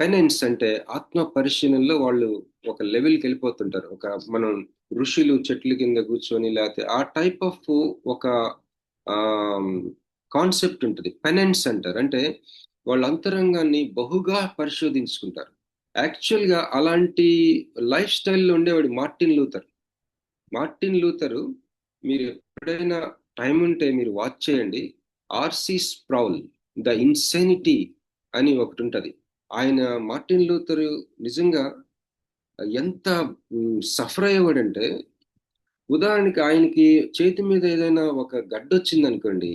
పెనెన్స్ అంటే ఆత్మ పరిశీలనలో వాళ్ళు ఒక లెవెల్కి వెళ్ళిపోతుంటారు. ఒక మనం ఋషులు చెట్ల కింద కూర్చొని, లేకపోతే ఆ టైప్ ఆఫ్ ఒక కాన్సెప్ట్ ఉంటుంది. పెనెన్స్ అంటారు. అంటే వాళ్ళ అంతరంగాన్ని బహుగా పరిశోధించుకుంటారు. యాక్చువల్గా అలాంటి లైఫ్ స్టైల్లో ఉండేవాడు మార్టిన్ లూథరు. మీరు ఎప్పుడైనా టైం ఉంటే మీరు వాచ్ చేయండి. ఆర్సి స్ప్రౌల్, ద ఇన్సెనిటీ అని ఒకటి ఉంటుంది. మార్టిన్ లూథరు నిజంగా ఎంత సఫర్ అయ్యేవాడంటే, ఉదాహరణకి ఆయనకి చేతి మీద ఏదైనా ఒక గడ్డ వచ్చింది అనుకోండి,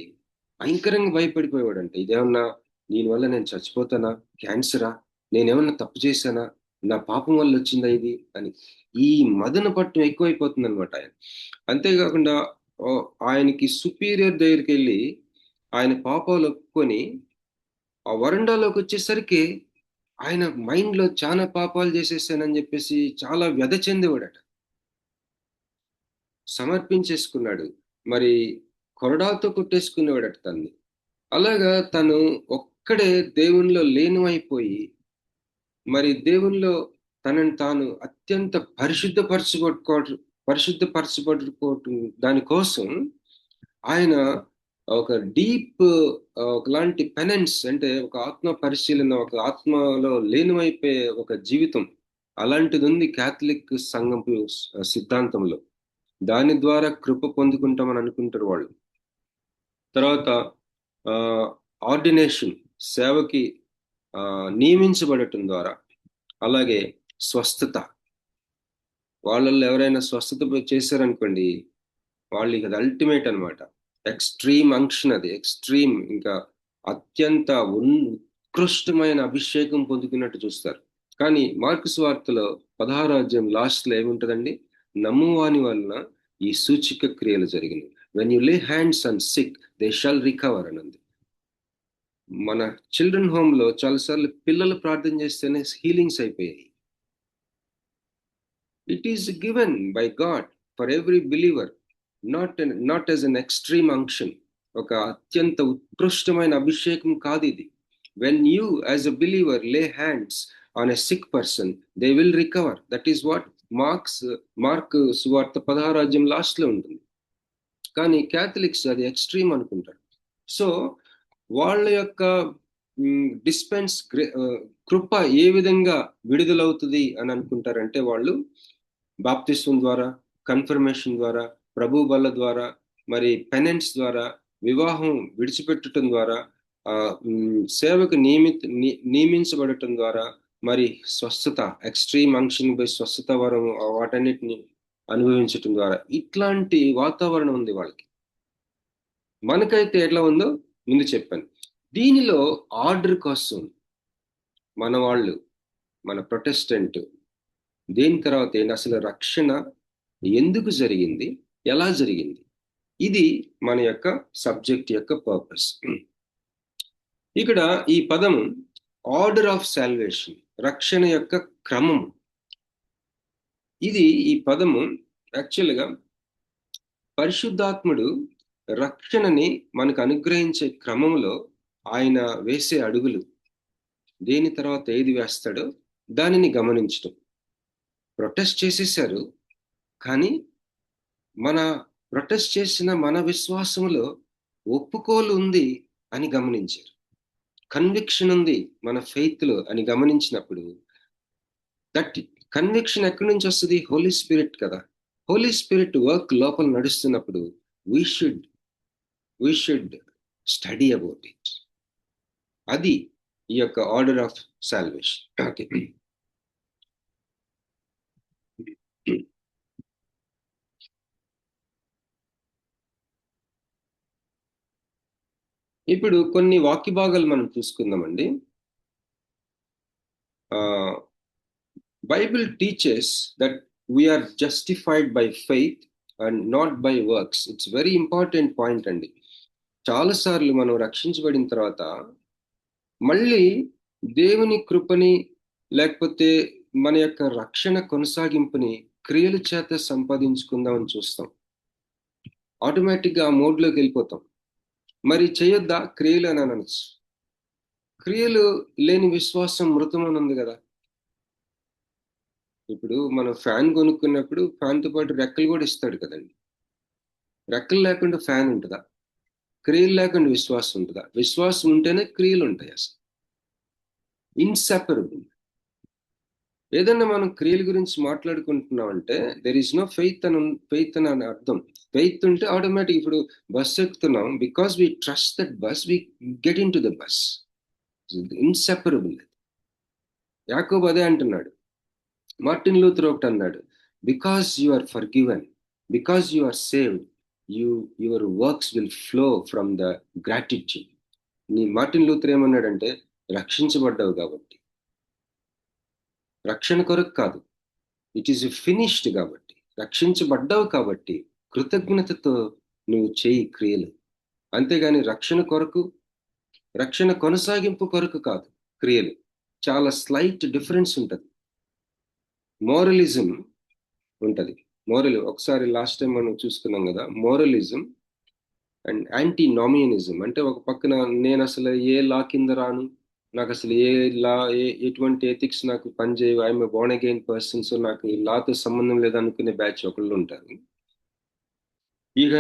భయంకరంగా భయపడిపోయేవాడంటే, ఇదేమన్నా దీనివల్ల నేను చచ్చిపోతానా, క్యాన్సరా, నేనేమన్నా తప్పు చేశానా, నా పాపం వల్ల వచ్చిందా ఇది అని. ఈ మదన పట్టం ఎక్కువైపోతుంది అనమాట ఆయన. అంతేకాకుండా ఆయనకి సుపీరియర్ దగ్గరికి వెళ్ళి ఆయన పాపాలు ఒప్పుకొని ఆ వరండాలోకి వచ్చేసరికి ఆయన మైండ్ లో చాలా పాపాలు చేసేసానని చెప్పేసి చాలా వ్యధ చెందేవాడట. సమర్పించేసుకున్నాడు, మరి కొరడాలతో కొట్టేసుకునేవాడట తన్ని. అలాగా తను ఒక్కడే దేవునిలో లీనమైపోయి, మరి దేవునిలో తనని తాను అత్యంత పరిశుద్ధపరచబడుకోవటం దానికోసం ఆయన ఒక డీప్, ఒకలాంటి పెనెన్స్ అంటే ఒక ఆత్మ పరిశీలన, ఒక ఆత్మలో లీనమైపోయే ఒక జీవితం, అలాంటిది ఉంది క్యాథలిక్ సంఘం సిద్ధాంతంలో. దాని ద్వారా కృప పొందుకుంటామని అనుకుంటారు వాళ్ళు. తర్వాత ఆర్డినేషన్, సేవకి నియమించబడటం ద్వారా. అలాగే స్వస్థత, వాళ్ళల్లో ఎవరైనా స్వస్థత చేశారనుకోండి, వాళ్ళకి అది అల్టిమేట్ అనమాట. ఎక్స్ట్రీమ్ అంక్షన్, అది ఎక్స్ట్రీమ్, ఇంకా అత్యంత ఉత్కృష్టమైన అభిషేకం పొందుకున్నట్టు చూస్తారు. కానీ మార్కు సువార్తలో 16వ అధ్యాయం లాస్ట్ లో ఏముంటదండి, నమ్మువాని వలన ఈ సూచిక క్రియలు జరిగినాయి. When you lay hands on sick they shall recover అన్నది. మన చిల్డ్రన్ హోమ్ లో చాలాసార్లు పిల్లలు ప్రార్థన చేస్తేనే హీలింగ్స్ అయిపోయాయి. It is given by God for every believer, not as an extreme unction. ఒక అత్యంత ఉత్కృష్టమైన అభిషేకం కాదు ఇది. When you as a believer lay hands on a sick person they will recover. That is what Mark సువార్త 16వ అధ్యాయం last లో ఉంటుంది. కానీ క్యాథలిక్స్ అది ఎక్స్ట్రీమ్ అనుకుంటారు. సో వాళ్ళ యొక్క కృప ఏ విధంగా విడుదలవుతుంది అని అనుకుంటారంటే వాళ్ళు బాప్తిస్వం ద్వారా, కన్ఫర్మేషన్ ద్వారా, ప్రభు బల్ల ద్వారా, మరి పెనెన్స్ ద్వారా, వివాహం విడిచిపెట్టడం ద్వారా, సేవకు నియమించబడటం ద్వారా, మరి స్వస్థత, ఎక్స్ట్రీమ్ అంక్షన్ బై స్వస్థత వరం, వాటన్నిటిని అనుభవించటం ద్వారా ఇట్లాంటి వాతావరణం ఉంది వాళ్ళకి. మనకైతే ఎట్లా ఉందో ముందు చెప్పాను. దీనిలో ఆర్డర్ కోసం మన వాళ్ళు, మన ప్రొటెస్టెంట్ దేని తర్వాత ఏంటి, అసలు రక్షణ ఎందుకు జరిగింది, ఎలా జరిగింది, ఇది మన యొక్క సబ్జెక్ట్ యొక్క పర్పస్. ఇక్కడ ఈ పదం ఆర్డర్ ఆఫ్ సాల్వేషన్, రక్షణ యొక్క క్రమం. ఇది ఈ పదము యాక్చువల్గా పరిశుద్ధాత్ముడు రక్షణని మనకు అనుగ్రహించే క్రమంలో ఆయన వేసే అడుగులు, దేని తర్వాత ఏది వేస్తాడో దానిని గమనించడం. ప్రొటెస్ట్ చేసేసారు, కానీ మన ప్రొటెస్ట్ చేసిన మన విశ్వాసంలో ఒప్పుకోలు ఉంది అని గమనించారు, కన్విక్షన్ ఉంది మన ఫెయిత్లో అని గమనించినప్పుడు, దట్ కన్విక్షన్ ఎక్కడి నుంచి వస్తుంది? హోలీ స్పిరిట్ కదా. హోలీ స్పిరిట్ వర్క్ లోపల నడుస్తున్నప్పుడు we should study about it. అది ఈ యొక్క ఆర్డర్ ఆఫ్ సాల్వేషన్. ఓకే, ఇప్పుడు కొన్ని వాక్య భాగాలు మనం చూసుకుందామండి. Bible teaches that we are justified by faith and not by works. It's very important point అండి. చాలాసార్లు మనం రక్షించబడిన తర్వాత మళ్ళీ దేవుని కృపని, లేకపోతే మన యొక్క రక్షణ కొనసాగింపుని క్రియల చేత సంపాదించుకుందామని చూస్తాం. ఆటోమేటిక్గా ఆ మోడ్లోకి వెళ్ళిపోతాం. మరి చేయొద్దా క్రియలు అని అనొచ్చు. క్రియలు లేని విశ్వాసం మృతమని ఉంది కదా. ఇప్పుడు మనం ఫ్యాన్ కొనుక్కున్నప్పుడు ఫ్యాన్తో పాటు రెక్కలు కూడా ఇస్తాడు కదండి. రెక్కలు లేకుండా ఫ్యాన్ ఉంటుందా? క్రియలు లేకుండా విశ్వాసం ఉంటుందా? విశ్వాసం ఉంటేనే క్రియలు ఉంటాయి. అసలు ఇన్సెపరబుల్. ఏదన్నా మనం క్రియల గురించి మాట్లాడుకుంటున్నామంటే దెర్ ఈస్ నో ఫెయిత్ అని అర్థం. ఫెయిత్ ఉంటే ఆటోమేటిక్, ఇప్పుడు బస్ ఎక్కుతున్నాం, because we trust that bus, we get in to the bus. Inseparable. యాకోబు అదే అంటున్నాడు. మార్టిన్ లూథర్ ఒకటి అన్నాడు, because you are forgiven, because you are saved, your works will flow from the gratitude. Martin Luther ఏమన్నాడంటే, రక్షించబడ్డావు కాబట్టి, రక్షణ కొరకు కాదు, ఇట్ ఈస్ ఫినిష్డ్ కాబట్టి, రక్షించబడ్డావు కాబట్టి కృతజ్ఞతతో నువ్వు చేయి క్రియలు. అంతేగాని రక్షణ కొరకు, రక్షణ కొనసాగింపు కొరకు కాదు క్రియలు. చాలా స్లైట్ డిఫరెన్స్ ఉంటుంది. మోరలిజం ఉంటుంది. ఒకసారి లాస్ట్ టైం మనం చూసుకున్నాం కదా, మోరలిజం అండ్ యాంటీ నామియనిజం. అంటే ఒక పక్కన నేను అసలు ఏ లా కింద రాను, నాకు అసలు ఎటువంటి ఎథిక్స్ నాకు పనిచేయవు, I'm a Born again person, so నాకు ఈ లాతో సంబంధం లేదనుకునే బ్యాచ్ ఒకళ్ళు ఉంటారు. ఇక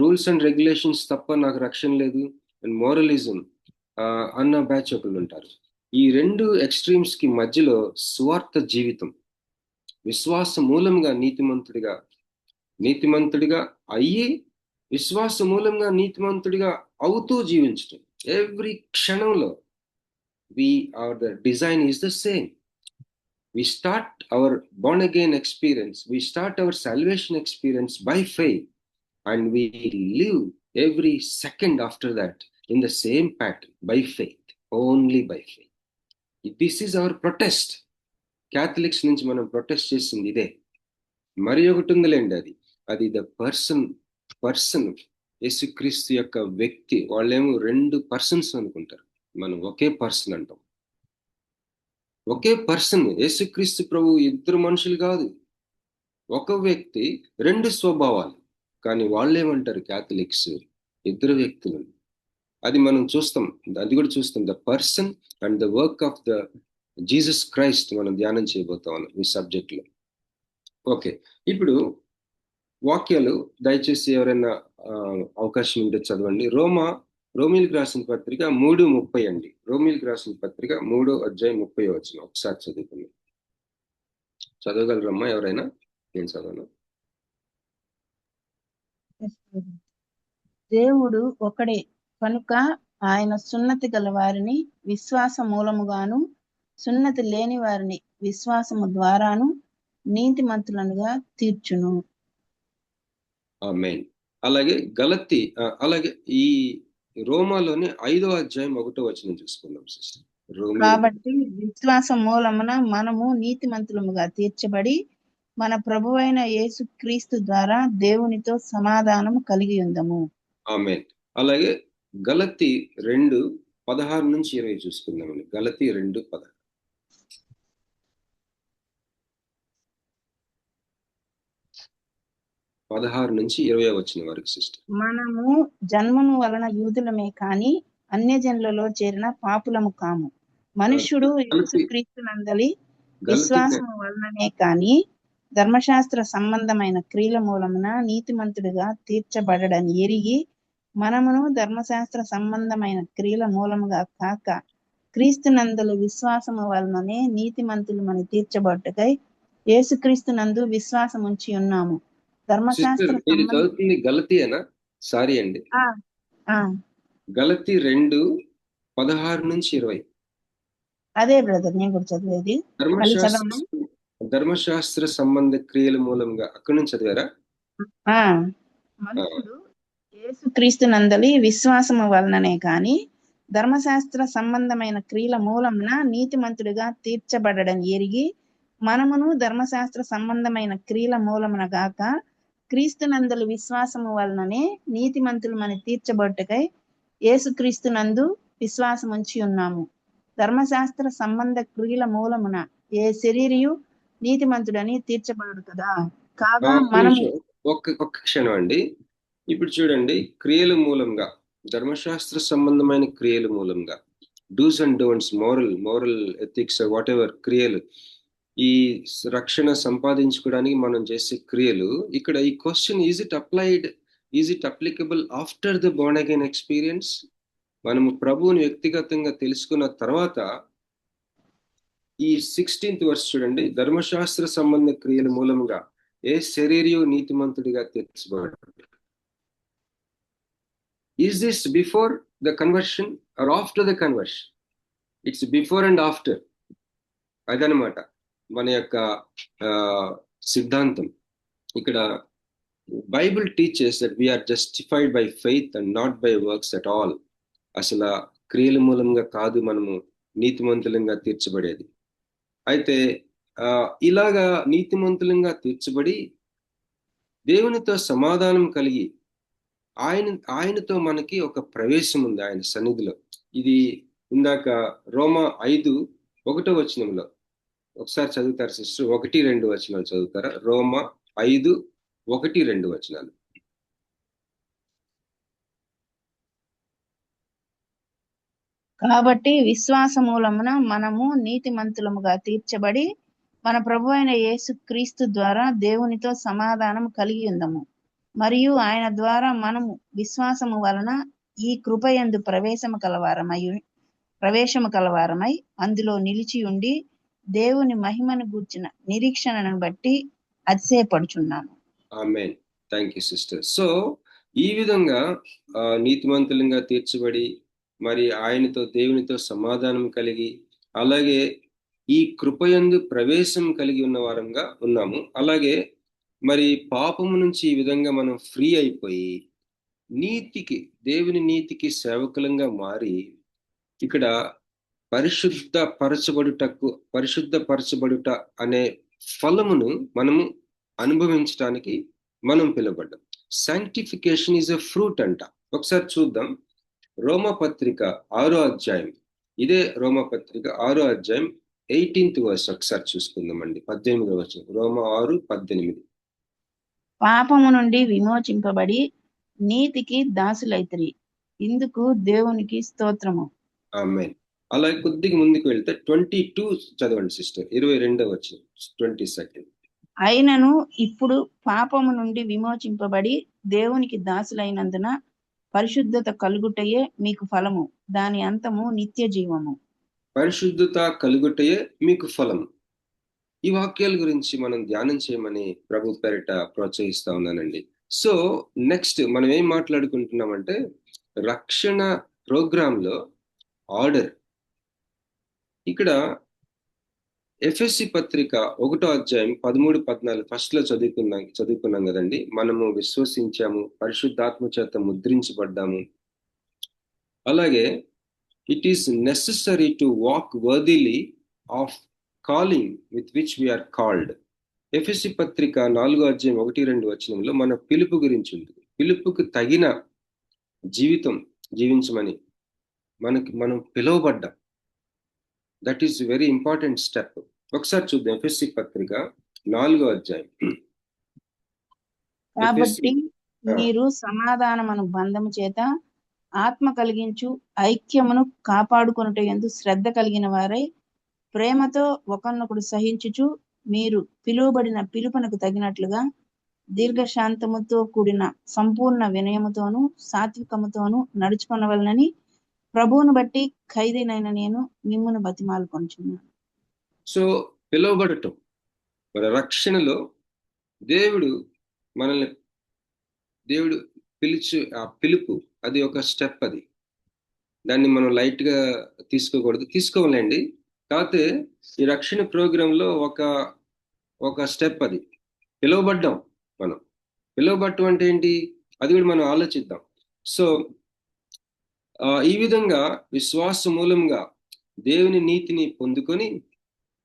రూల్స్ అండ్ రెగ్యులేషన్స్ తప్ప నాకు రక్షణ లేదు అండ్ మోరలిజం అన్న బ్యాచ్ ఒకళ్ళు ఉంటారు. ఈ రెండు ఎక్స్ట్రీమ్స్ కి మధ్యలో స్వార్థ జీవితం, విశ్వాస మూలంగా నీతిమంతుడిగా అయ్యి, విశ్వాస మూలంగా నీతిమంతుడిగా అవుతూ జీవించటం. ఎవ్రీ క్షణంలో the design is the same. We start our born again experience, we start our salvation experience by faith, and we live every second after that in the same pattern, by faith, only by faith. This is our protest. Catholics నుంచి మనం protest చేసింది ఇదే. మరి ఒకటి ఉందిలేండి, అది the person యేసుక్రీస్తు యొక్క వ్యక్తి. వాళ్ళేమో 2 పర్సన్స్ అనుకుంటారు, మనం ఒకే పర్సన్ అంటాం. ఒకే పర్సన్ యేసుక్రీస్తు ప్రభు, 2 మనుషులు కాదు, ఒక వ్యక్తి 2 స్వభావాలు. కానీ వాళ్ళేమంటారు క్యాథలిక్స్, 2 వ్యక్తులు. అది మనం చూస్తాం, అది కూడా చూస్తాం. The person and the work of the Jesus Christ మనం ధ్యానం చేయబోతాం ఈ సబ్జెక్ట్లో. ఓకే, ఇప్పుడు వాక్యాలు దయచేసి ఎవరైనా అవకాశం ఉంటే చదవండి. రోమా రోమిల్కి రాసిన పత్రిక 3:30 అండి. రోమిల్కి రాసిన పత్రిక 3:30 ఒకసారి చదువుకుందాం. చదవగలరమ్మా ఎవరైనా? నేను చదవను. దేవుడు ఒకడే కనుక ఆయన సున్నతి గల వారిని విశ్వాస మూలముగాను సున్నతి లేని వారిని విశ్వాసము ద్వారాను నీతిమంతులనుగా తీర్చును. ఆమేన్. అలాగే ఈ రోమాలోని 5వ అధ్యాయం 1వ వచనం చూసుకుందాం సిస్టర్. కాబట్టి విశ్వాస మూలమున మనము నీతిమంతులముగా తీర్చబడి మన ప్రభువైన యేసు క్రీస్తు ద్వారా దేవునితో సమాధానము కలిగి ఉందము. ఆమేన్. అలాగే గలతీ 2:16-20 చూసుకుందామండి. గలతీ 2:16. వరకు సిస్టర్. మనము జన్మము వలన యూదులమే కాని అన్యజనులలో చేరిన పాపులము కాము. మనుష్యుడు యేసుక్రీస్తునందలి విశ్వాసము వలననే కాని ధర్మశాస్త్ర సంబంధమైన క్రియల మూలమున నీతిమంతుడిగా తీర్చబడని ఎరిగి మనమును ధర్మశాస్త్ర సంబంధమైన క్రియల మూలముగా కాక క్రీస్తునందలి విశ్వాసము వలననే నీతిమంతులు మన తీర్చబట్టుకై యేసుక్రీస్తునందు విశ్వాసం ఉంచి ఉన్నాము. ధర్మశాస్త్ర చదువుతుంది గలతీయేనా? సారీ అండి, గలతీ 2:16-20. అదే బ్రదర్ నేను కూడా చదివేది. ధర్మశాస్త్ర సంబంధ క్రియల మూలంగా అక్కడి నుంచి చదివారా? మనుషుడు యేసుక్రీస్తునందలి విశ్వాసము వలననే కాని ధర్మశాస్త్ర సంబంధమైన క్రియల మూలమున నీతిమంతుడిగా తీర్చబడని ఎరిగి మనమును ధర్మశాస్త్ర సంబంధమైన క్రియల మూలమున గాక క్రీస్తునందలి విశ్వాసము వలననే నీతిమంతులు మన తీర్చబట్టుకై యేసుక్రీస్తునందు విశ్వాసం ఉంచి ఉన్నాము. ధర్మశాస్త్ర సంబంధ క్రియల మూలమున ఏ శరీరియు నీతిమంతుడని తీర్చబడడు కదా. కాగా మనము ఒక్క క్షణం అండి. ఇప్పుడు చూడండి, క్రియల మూలంగా, ధర్మశాస్త్ర సంబంధమైన క్రియల మూలంగా, dos and don'ts, moral ethics, whatever క్రియలు, ఈ రక్షణ సంపాదించుకోవడానికి మనం చేసే క్రియలు, ఇక్కడ ఈ question, is it applicable after the born again experience? మనము ప్రభువుని వ్యక్తిగతంగా తెలుసుకున్న తర్వాత ఈ 16th verse చూడండి, ధర్మశాస్త్ర సంబంధ క్రియల మూలముగా ఏ శరీరియు నీతిమంతుడిగా తీర్చబడు. Is this before the conversion or after the conversion? It's before and after. అదనమాట మన యొక్క సిద్ధాంతం. ఇక్కడ Bible teachers that we are justified by faith and not by works at all. అసలు క్రియల మూలంగా కాదు మనము నీతిమంతులంగా తీర్చబడేది. అయితే ఇలాగా నీతిమంతులంగా తీర్చబడి దేవునితో సమాధానం కలిగి ఆయనతో మనకి ఒక ప్రవేశం ఉంది ఆయన సన్నిధిలో. ఇది ఇందాక రోమా 5:1 ఒకసారి చదువుతారు సిస్టర్. 1-2 వచనాలు చదువుతారా? రోమా 5:1-2. కాబట్టి విశ్వాస మూలమున మనము నీతిమంతులముగా తీర్చబడి మన ప్రభు అయిన యేసు క్రీస్తు ద్వారా దేవునితో సమాధానం కలిగి ఉందము. మరియు ఆయన ద్వారా మనము విశ్వాసము వలన ఈ కృపయందు ప్రవేశము కలవారమై అందులో నిలిచి ఉండి దేవుని మహిమను గూర్చిన నిరీక్షణను బట్టి అతిశయపడుచున్నాము. ఆమేన్. Thank you sister. సో ఈ విధంగా నీతిమంతులంగా తీర్చబడి మరి ఆయనతో దేవునితో సమాధానం కలిగి అలాగే ఈ కృపయందు ప్రవేశం కలిగి ఉన్న వారంగా ఉన్నాము. అలాగే మరి పాపము నుంచి ఈ విధంగా మనం ఫ్రీ అయిపోయి దేవుని నీతికి సేవకులంగా మారి ఇక్కడ పరిశుద్ధపరచబడుట అనే ఫలమును మనము అనుభవించడానికి మనం పిలువబడ్డాం. సాంక్టిఫికేషన్ ఈజ్ ఎ ఫ్రూట్ అంట. ఒకసారి చూద్దాం. రోమపత్రిక 6వ అధ్యాయం, ఇదే రోమపత్రిక 6వ అధ్యాయం 18th verse ఒకసారి చూసుకుందామండి. 18వ వచనం, రోమా 6:18. పాపము నుండి విమోచింపబడి నీతికి దాసులైతిరి, ఇందుకు దేవునికి స్తోత్రము. ఆమేన్. అలాగే కొద్దిగా ముందుకు వెళ్తే 22 చదవండి సిస్టర్. 22వ వచనం, 22. అయినను ఇప్పుడు పాపము నుండి విమోచింపబడి దేవునికి దాసులైనందున పరిశుద్ధత కలుగుటయే మీకు ఫలము, దాని అంతము నిత్య జీవము. పరిశుద్ధత కలుగుటయే మీకు ఫలం. ఈ వాక్యాల గురించి మనం ధ్యానం చేయమని ప్రభు పేరిట ప్రోత్సహిస్తా ఉన్నానండి. సో నెక్స్ట్ మనం ఏం మాట్లాడుకుంటున్నామంటే రక్షణ ప్రోగ్రాంలో ఆర్డర్. ఇక్కడ ఎఫెస్సి పత్రిక 1వ అధ్యాయం 13-14 ఫస్ట్ లో చదువుకున్నాం కదండి. మనము విశ్వసించాము, పరిశుద్ధాత్మ చేత ముద్రించబడ్డాము. అలాగే it is necessary to walk worthily of calling with which we are called. ఎఫెస్సి పత్రిక 4వ అధ్యాయం 1-2 వచనంలో మన పిలుపు గురించి ఉంటుంది. పిలుపుకు తగిన జీవితం జీవించమని మనం పిలువబడ్డాం. That is very important step. ఒకసారి చూద్దాం ఎఫెస్సి పత్రిక 4వ అధ్యాయం. కాబట్టి మీరు సమాధానమును బంధము చేత ఆత్మ కలిగించు ఐక్యమును కాపాడుకొనుట యందు శ్రద్ధ కలిగిన వారై ప్రేమతో ఒకరినొకడు సహించుచు మీరు పిలువబడిన పిలుపునకు తగినట్లుగా దీర్ఘశాంతముతో కూడిన సంపూర్ణ వినయముతోను సాత్వికముతోను నడుచుకొనవలనని ప్రభువును బట్టి ఖైదీనైన నేను మిమ్మును బతిమాలుకొనుచున్నాను. సో పిలువబడటం, మన రక్షణలో దేవుడు పిలిచి ఆ పిలుపు అది ఒక స్టెప్. అది దాన్ని మనం లైట్ గా తీసుకోకూడదు, తీసుకోవాలండి. కాకపోతే ఈ రక్షణ ప్రోగ్రాంలో ఒక స్టెప్ అది. పిలువబడ్డాం. మనం పిలువబడటం అంటే ఏంటి అది కూడా మనం ఆలోచిద్దాం. సో ఈ విధంగా విశ్వాస మూలంగా దేవుని నీతిని పొందుకొని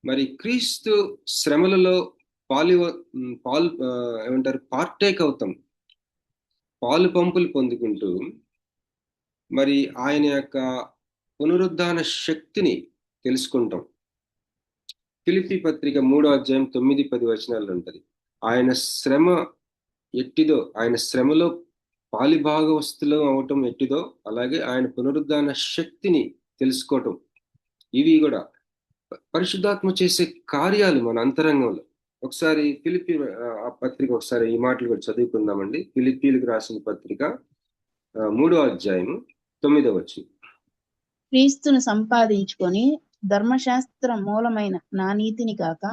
మరి క్రీస్తు శ్రమలలో పార్టేక్ అవుతాం. పాలు పంపులు పొందుకుంటూ మరి ఆయన యొక్క పునరుద్ధాన శక్తిని తెలుసుకుంటాం. ఫిలిప్పీ పత్రిక 3వ అధ్యాయం 9-10 వచనాల్లో ఉంటది. ఆయన శ్రమ ఎట్టిదో, ఆయన శ్రమలో పాలిభాగవస్తులు అవటం ఎట్టిదో అలాగే ఆయన పునరుద్ధాన శక్తిని తెలుసుకోవటం. ఇవి కూడా పరిశుద్ధాత్మ చేసే కార్యాలు మన అంతరంగంలో. ఒకసారి ఫిలిప్పీ పత్రిక ఒకసారి ఈ మాటలు కూడా చదువుకుందామండి. ఫిలిప్పీలకు రాసిన పత్రిక 3వ అధ్యాయం 9వ వచనం. క్రీస్తును సంపాదించుకొని ధర్మశాస్త్ర మూలమైన నా నీతిని కాక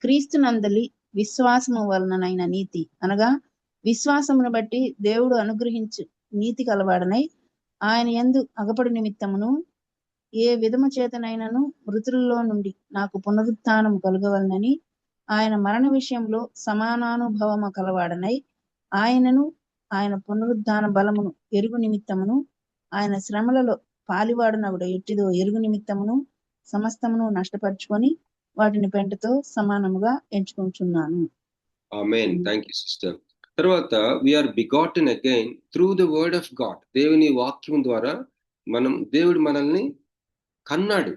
క్రీస్తునందలి విశ్వాసము వలననైన నీతి అనగా విశ్వాసమును బట్టి దేవుడు అనుగ్రహించు నీతి కలవాడనై ఆయన యందు అగపడు నిమిత్తమును ఏ విధము చేతనైనను మృతులలో నుండి నాకు పునరుత్థానము కలుగవలనని ఆయన మరణ విషయంలో సమానానుభవము కలవాడనై ఆయనను ఆయన పునరుద్ధాన బలమును ఎరుగు నిమిత్తమును ఆయన శ్రమలలో పాలివాడునవుడు ఎట్టిదో ఎరుగు నిమిత్తమును సమస్తమును నష్టపరుచుకొని వాటిని పెంటతో సమానముగా ఎంచుకుంటున్నాను. ఆమేన్. Thank you sister. తర్వాత we are begotten again through the word of God. దేవుని వాక్యం ద్వారా దేవుడు మనల్ని కన్నాడు.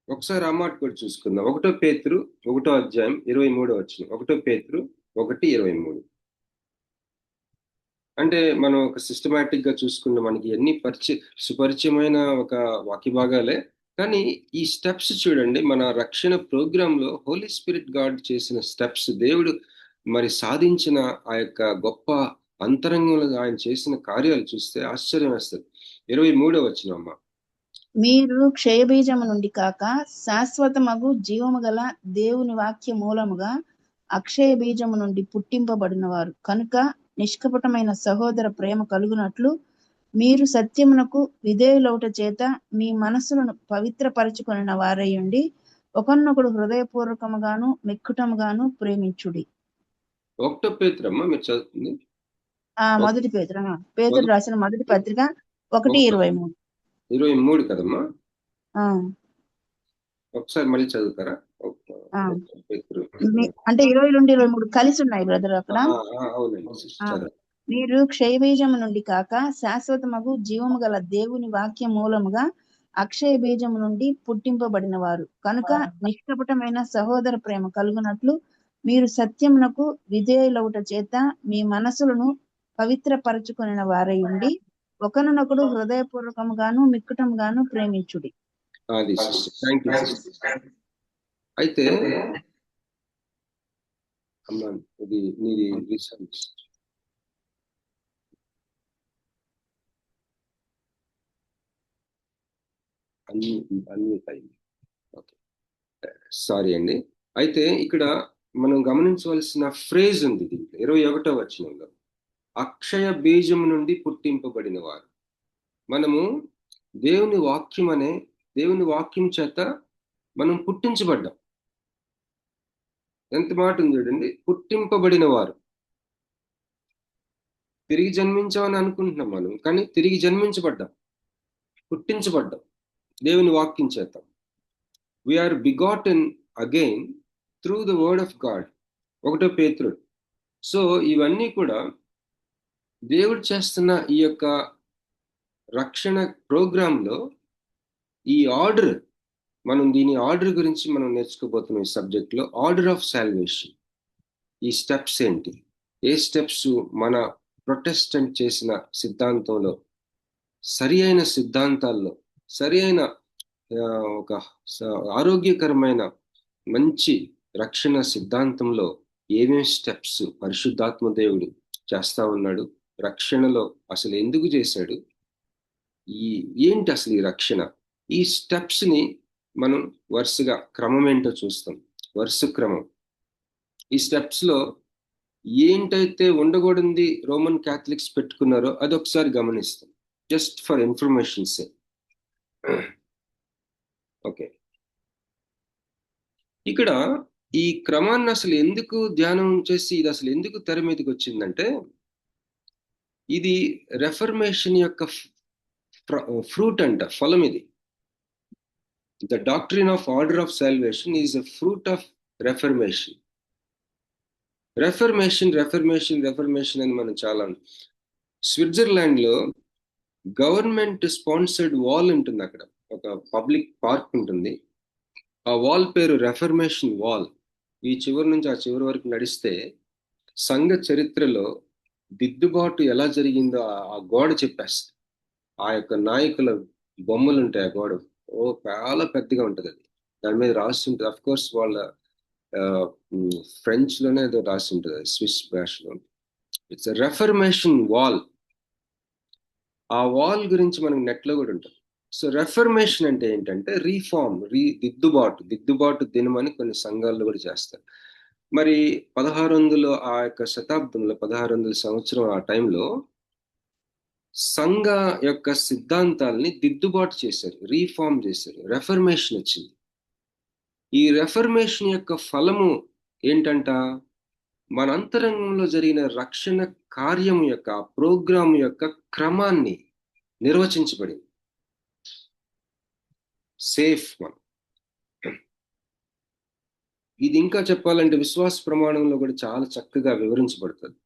ఒకసారి ఆ మాట కూడా చూసుకుందాం. 1 పేతురు 1వ అధ్యాయం 23వ వచనం. 1 పేతురు 1:23. అంటే మనం ఒక సిస్టమేటిక్ గా చూసుకున్న మనకి ఎన్ని సుపరిచయమైన ఒక వాక్య భాగాలే, కానీ ఈ స్టెప్స్ చూడండి. మన రక్షణ ప్రోగ్రామ్ లో హోలీ స్పిరిట్ గాడ్ చేసిన స్టెప్స్, దేవుడు మరి సాధించిన ఆ యొక్క గొప్ప అంతరంగంలో ఆయన చేసిన కార్యాలు చూస్తే ఆశ్చర్యం వేస్తుంది. 23వ వచనం అమ్మ. మీరు క్షయబీజము నుండి కాక శాశ్వతమగు జీవము గల దేవుని వాక్య మూలముగా అక్షయ బీజము నుండి పుట్టింపబడిన వారు కనుక నిష్కపటమైన సహోదర ప్రేమ కలుగునట్లు మీరు సత్యమునకు విధేయులౌట చేత మీ మనస్సులను పవిత్రపరచుకొనిన వారయ్యుండి ఒకరినొకడు హృదయపూర్వకముగాను మిక్కుటముగాను ప్రేమించుడి. 1 పేతురమ్మ మీరు చదువుతుంది. మొదటి పేతురు రాసిన మొదటి పత్రిక 1:23. 23 కదమ్మా. ఒకసారి మళ్ళీ చదువుతారా? అంటే 20 నుండి 23 కలిసి ఉన్నాయి బ్రదర్ అక్కడ. అవునండి. మీరు క్షయబీజము నుండి కాక శాశ్వతమగు జీవము గల దేవుని వాక్య మూలముగా అక్షయ బీజము నుండి పుట్టింపబడిన వారు కనుక నిష్కపటమైన సహోదర ప్రేమ కలుగునట్లు మీరు సత్యమునకు విధేయులౌట చేత మీ మనసులను పవిత్రపరచుకొనిన వారై ఉండి ఒకరినొకడు హృదయపూర్వకముగాను మిక్కుటముగాను ప్రేమించుడి. అయితే అమ్మా ఇది నీది అన్మ్యూట్ అయింది. ఓకే, సారీ అండి. అయితే ఇక్కడ మనం గమనించవలసిన ఫ్రేజ్ ఉంది దీంట్లో 21వ వచనంలో, అక్షయ బీజం నుండి పుట్టింపబడిన వారు. మనము దేవుని వాక్యం చేత మనం పుట్టించబడ్డాం. ఎంత మాట ఉంది చూడండి, పుట్టింపబడిన వారు. తిరిగి జన్మించామని అనుకుంటున్నాం మనం, కానీ తిరిగి జన్మించబడ్డాం, పుట్టించబడ్డాం దేవుని వాక్యం చేత. We are begotten again through the word of God, 1 పేతురు. సో ఇవన్నీ కూడా దేవుడు చేస్తున్న ఈ యొక్క రక్షణ ప్రోగ్రాంలో ఈ ఆర్డర్, మనం దీని ఆర్డర్ గురించి మనం నేర్చుకోబోతున్నాం ఈ సబ్జెక్ట్లో. ఆర్డర్ ఆఫ్ సాల్వేషన్, ఈ స్టెప్స్ ఏంటి, ఏ స్టెప్స్ మన ప్రొటెస్టెంట్ చేసిన సిద్ధాంతంలో, సరి అయిన సిద్ధాంతాల్లో, సరి అయిన ఒక ఆరోగ్యకరమైన మంచి రక్షణ సిద్ధాంతంలో ఏమేమి స్టెప్స్ పరిశుద్ధాత్మ దేవుడు చేస్తా ఉన్నాడు, రక్షణలో అసలు ఎందుకు చేశాడు, ఏంటి అసలు ఈ రక్షణ, ఈ స్టెప్స్ ని మనం వరుసగా క్రమం ఏంటో చూస్తాం. వరుస క్రమం. ఈ స్టెప్స్ లో ఏంటైతే ఉండకూడదు రోమన్ క్యాథలిక్స్ పెట్టుకున్నారో అది ఒకసారి గమనిస్తాం, just for information say. Okay, ఇక్కడ ఈ క్రమాన్ని అసలు ఎందుకు ధ్యానం చేసి ఇది అసలు ఎందుకు తెర మీదకి వచ్చిందంటే, ఇది రెఫర్మేషన్ యొక్క ఫ్రూట్ అంట, ఫలం ఇది. The doctrine of order of salvation is a fruit of reformation. Reformation అని మనం చాలా, స్విట్జర్లాండ్ లో గవర్నమెంట్ స్పాన్సర్డ్ వాల్ ఉంటుంది. అక్కడ ఒక పబ్లిక్ పార్క్ ఉంటుంది. ఆ వాల్ పేరు రెఫర్మేషన్ వాల్. ఈ చివరి నుంచి ఆ చివరి వరకు నడిస్తే సంఘ చరిత్రలో దిద్దుబాటు ఎలా జరిగిందో ఆ గోడ చెప్పేస్తుంది. ఆ యొక్క నాయకుల బొమ్మలు ఉంటాయి. ఆ గోడ చాలా పెద్దగా ఉంటుంది. అది దాని మీద రాసి ఉంటుంది. అఫ్ కోర్స్ వాళ్ళ ఫ్రెంచ్ లోనే ఏదో రాసి ఉంటుంది, స్విస్ భాషలో. It's reformation wall. ఆ వాల్ గురించి మనకు నెట్ లో కూడా ఉంటుంది. సో రెఫర్మేషన్ అంటే ఏంటంటే రీఫార్మ్, దిద్దుబాటు దినమని కొన్ని సంఘాల్లో కూడా చేస్తారు. మరి 1600 ఆ యొక్క శతాబ్దంలో, 1600 సంవత్సరం ఆ టైంలో సంఘ యొక్క సిద్ధాంతాలని దిద్దుబాటు చేశారు, రీఫార్మ్ చేశారు, రెఫర్మేషన్ వచ్చింది. ఈ రెఫర్మేషన్ యొక్క ఫలము ఏంటంట, మన అంతరంగంలో జరిగిన రక్షణ కార్యము యొక్క ప్రోగ్రాము యొక్క క్రమాన్ని నిర్వచించబడింది. సేఫ్ మనం. ఇది ఇంకా చెప్పాలంటే విశ్వాస ప్రమాణంలో కూడా చాలా చక్కగా వివరించబడుతుంది.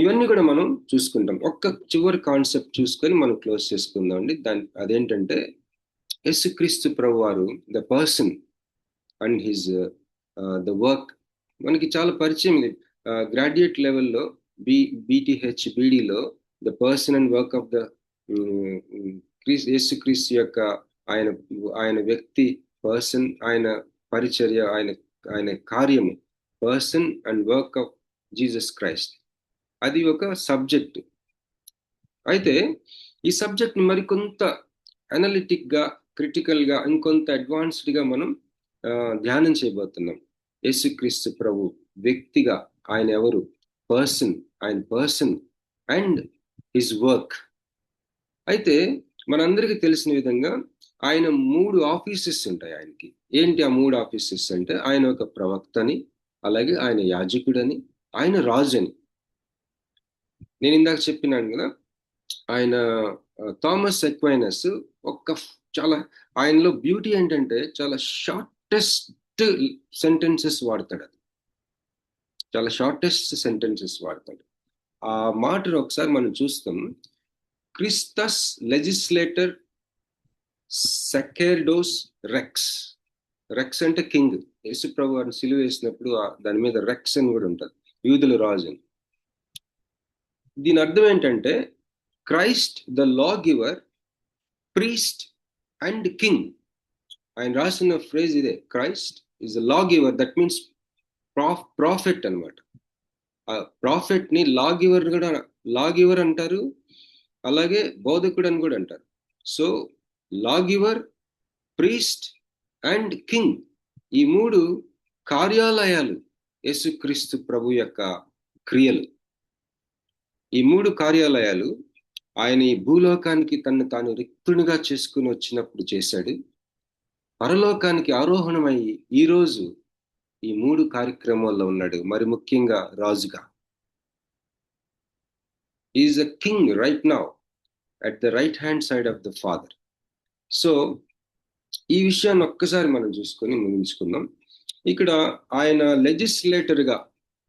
ఇవన్నీ కూడా మనం చూసుకుంటాం. ఒక్క చివరి కాన్సెప్ట్ చూసుకొని మనం క్లోజ్ చేసుకుందాం అండి. అదేంటంటే యేసుక్రీస్తు ప్రభువారు, the person and his the work. మనకి చాలా పరిచయం ఇది. గ్రాడ్యుయేట్ లెవెల్లో బీటీహెచ్ బీడీలో the person and work of the యేసుక్రీస్తు యొక్క ఆయన వ్యక్తి, పర్సన్, ఆయన పరిచర్య, ఆయన కార్యము, person and work of Jesus Christ. అది ఒక సబ్జెక్ట్. అయితే ఈ సబ్జెక్ట్ ని మరికొంత అనలిటిక్ గా, క్రిటికల్ గా, ఇంకొంత అడ్వాన్స్డ్ గా మనం ధ్యానం చేయబోతున్నాం. యేసుక్రీస్తు ప్రభు వ్యక్తిగా ఆయన ఎవరు, ఆయన పర్సన్ అండ్ హిజ్ వర్క్. అయితే మనందరికీ తెలిసిన విధంగా ఆయన 3 ఆఫీసెస్ ఉంటాయి ఆయనకి. ఏంటి ఆ 3 ఆఫీసెస్ అంటే, ఆయన ఒక ప్రవక్తని, అలాగే ఆయన యాజకుడని, ఆయన రాజని. నేను ఇందాక చెప్పినాను కదా, ఆయన థామస్ ఎక్వైనస్ చాలా, ఆయనలో బ్యూటీ ఏంటంటే చాలా షార్టెస్ట్ సెంటెన్సెస్ వాడతాడు. చాలా షార్టెస్ట్ సెంటెన్సెస్ వాడతాడు. ఆ మాటను ఒకసారి మనం చూస్తాం. క్రిస్తస్ లెజిస్లేటర్ సెకెర్డోస్ రెక్స్. రెక్స్ అంటే కింగ్. యేసు ప్రభు వారిని సిలువ వేసినప్పుడు దాని మీద రెక్స్ అని కూడా ఉంటుంది, యూదుల రాజు అని. దీని అర్థం ఏంటంటే Christ the law giver, priest and king. ఆయన రాసిన ఫ్రేజ్ ఇదే, Christ is the law giver. That means prophet అనమాట. ఆ ప్రాఫెట్ ని లా గివర్ అంటారు, అలాగే బోధకుడు అని కూడా అంటారు. So law giver, priest and king. ఈ 3 కార్యాలయాలు యేసుక్రీస్తు ప్రభు యొక్క క్రియలు. ఈ 3 కార్యాలయాలు ఆయన ఈ భూలోకానికి తను తాను రిక్తునిగా చేసుకుని వచ్చినప్పుడు చేశాడు. పరలోకానికి ఆరోహణమై ఈరోజు ఈ 3 కార్యక్రమాల్లో ఉన్నాడు. మరి ముఖ్యంగా రాజుగా. Is a king right now at the right hand side of the father. So ఈ విషయాన్ని ఒక్కసారి మనం చూసుకొని ముగించుకుందాం. ఇక్కడ ఆయన లెజిస్లేటర్గా,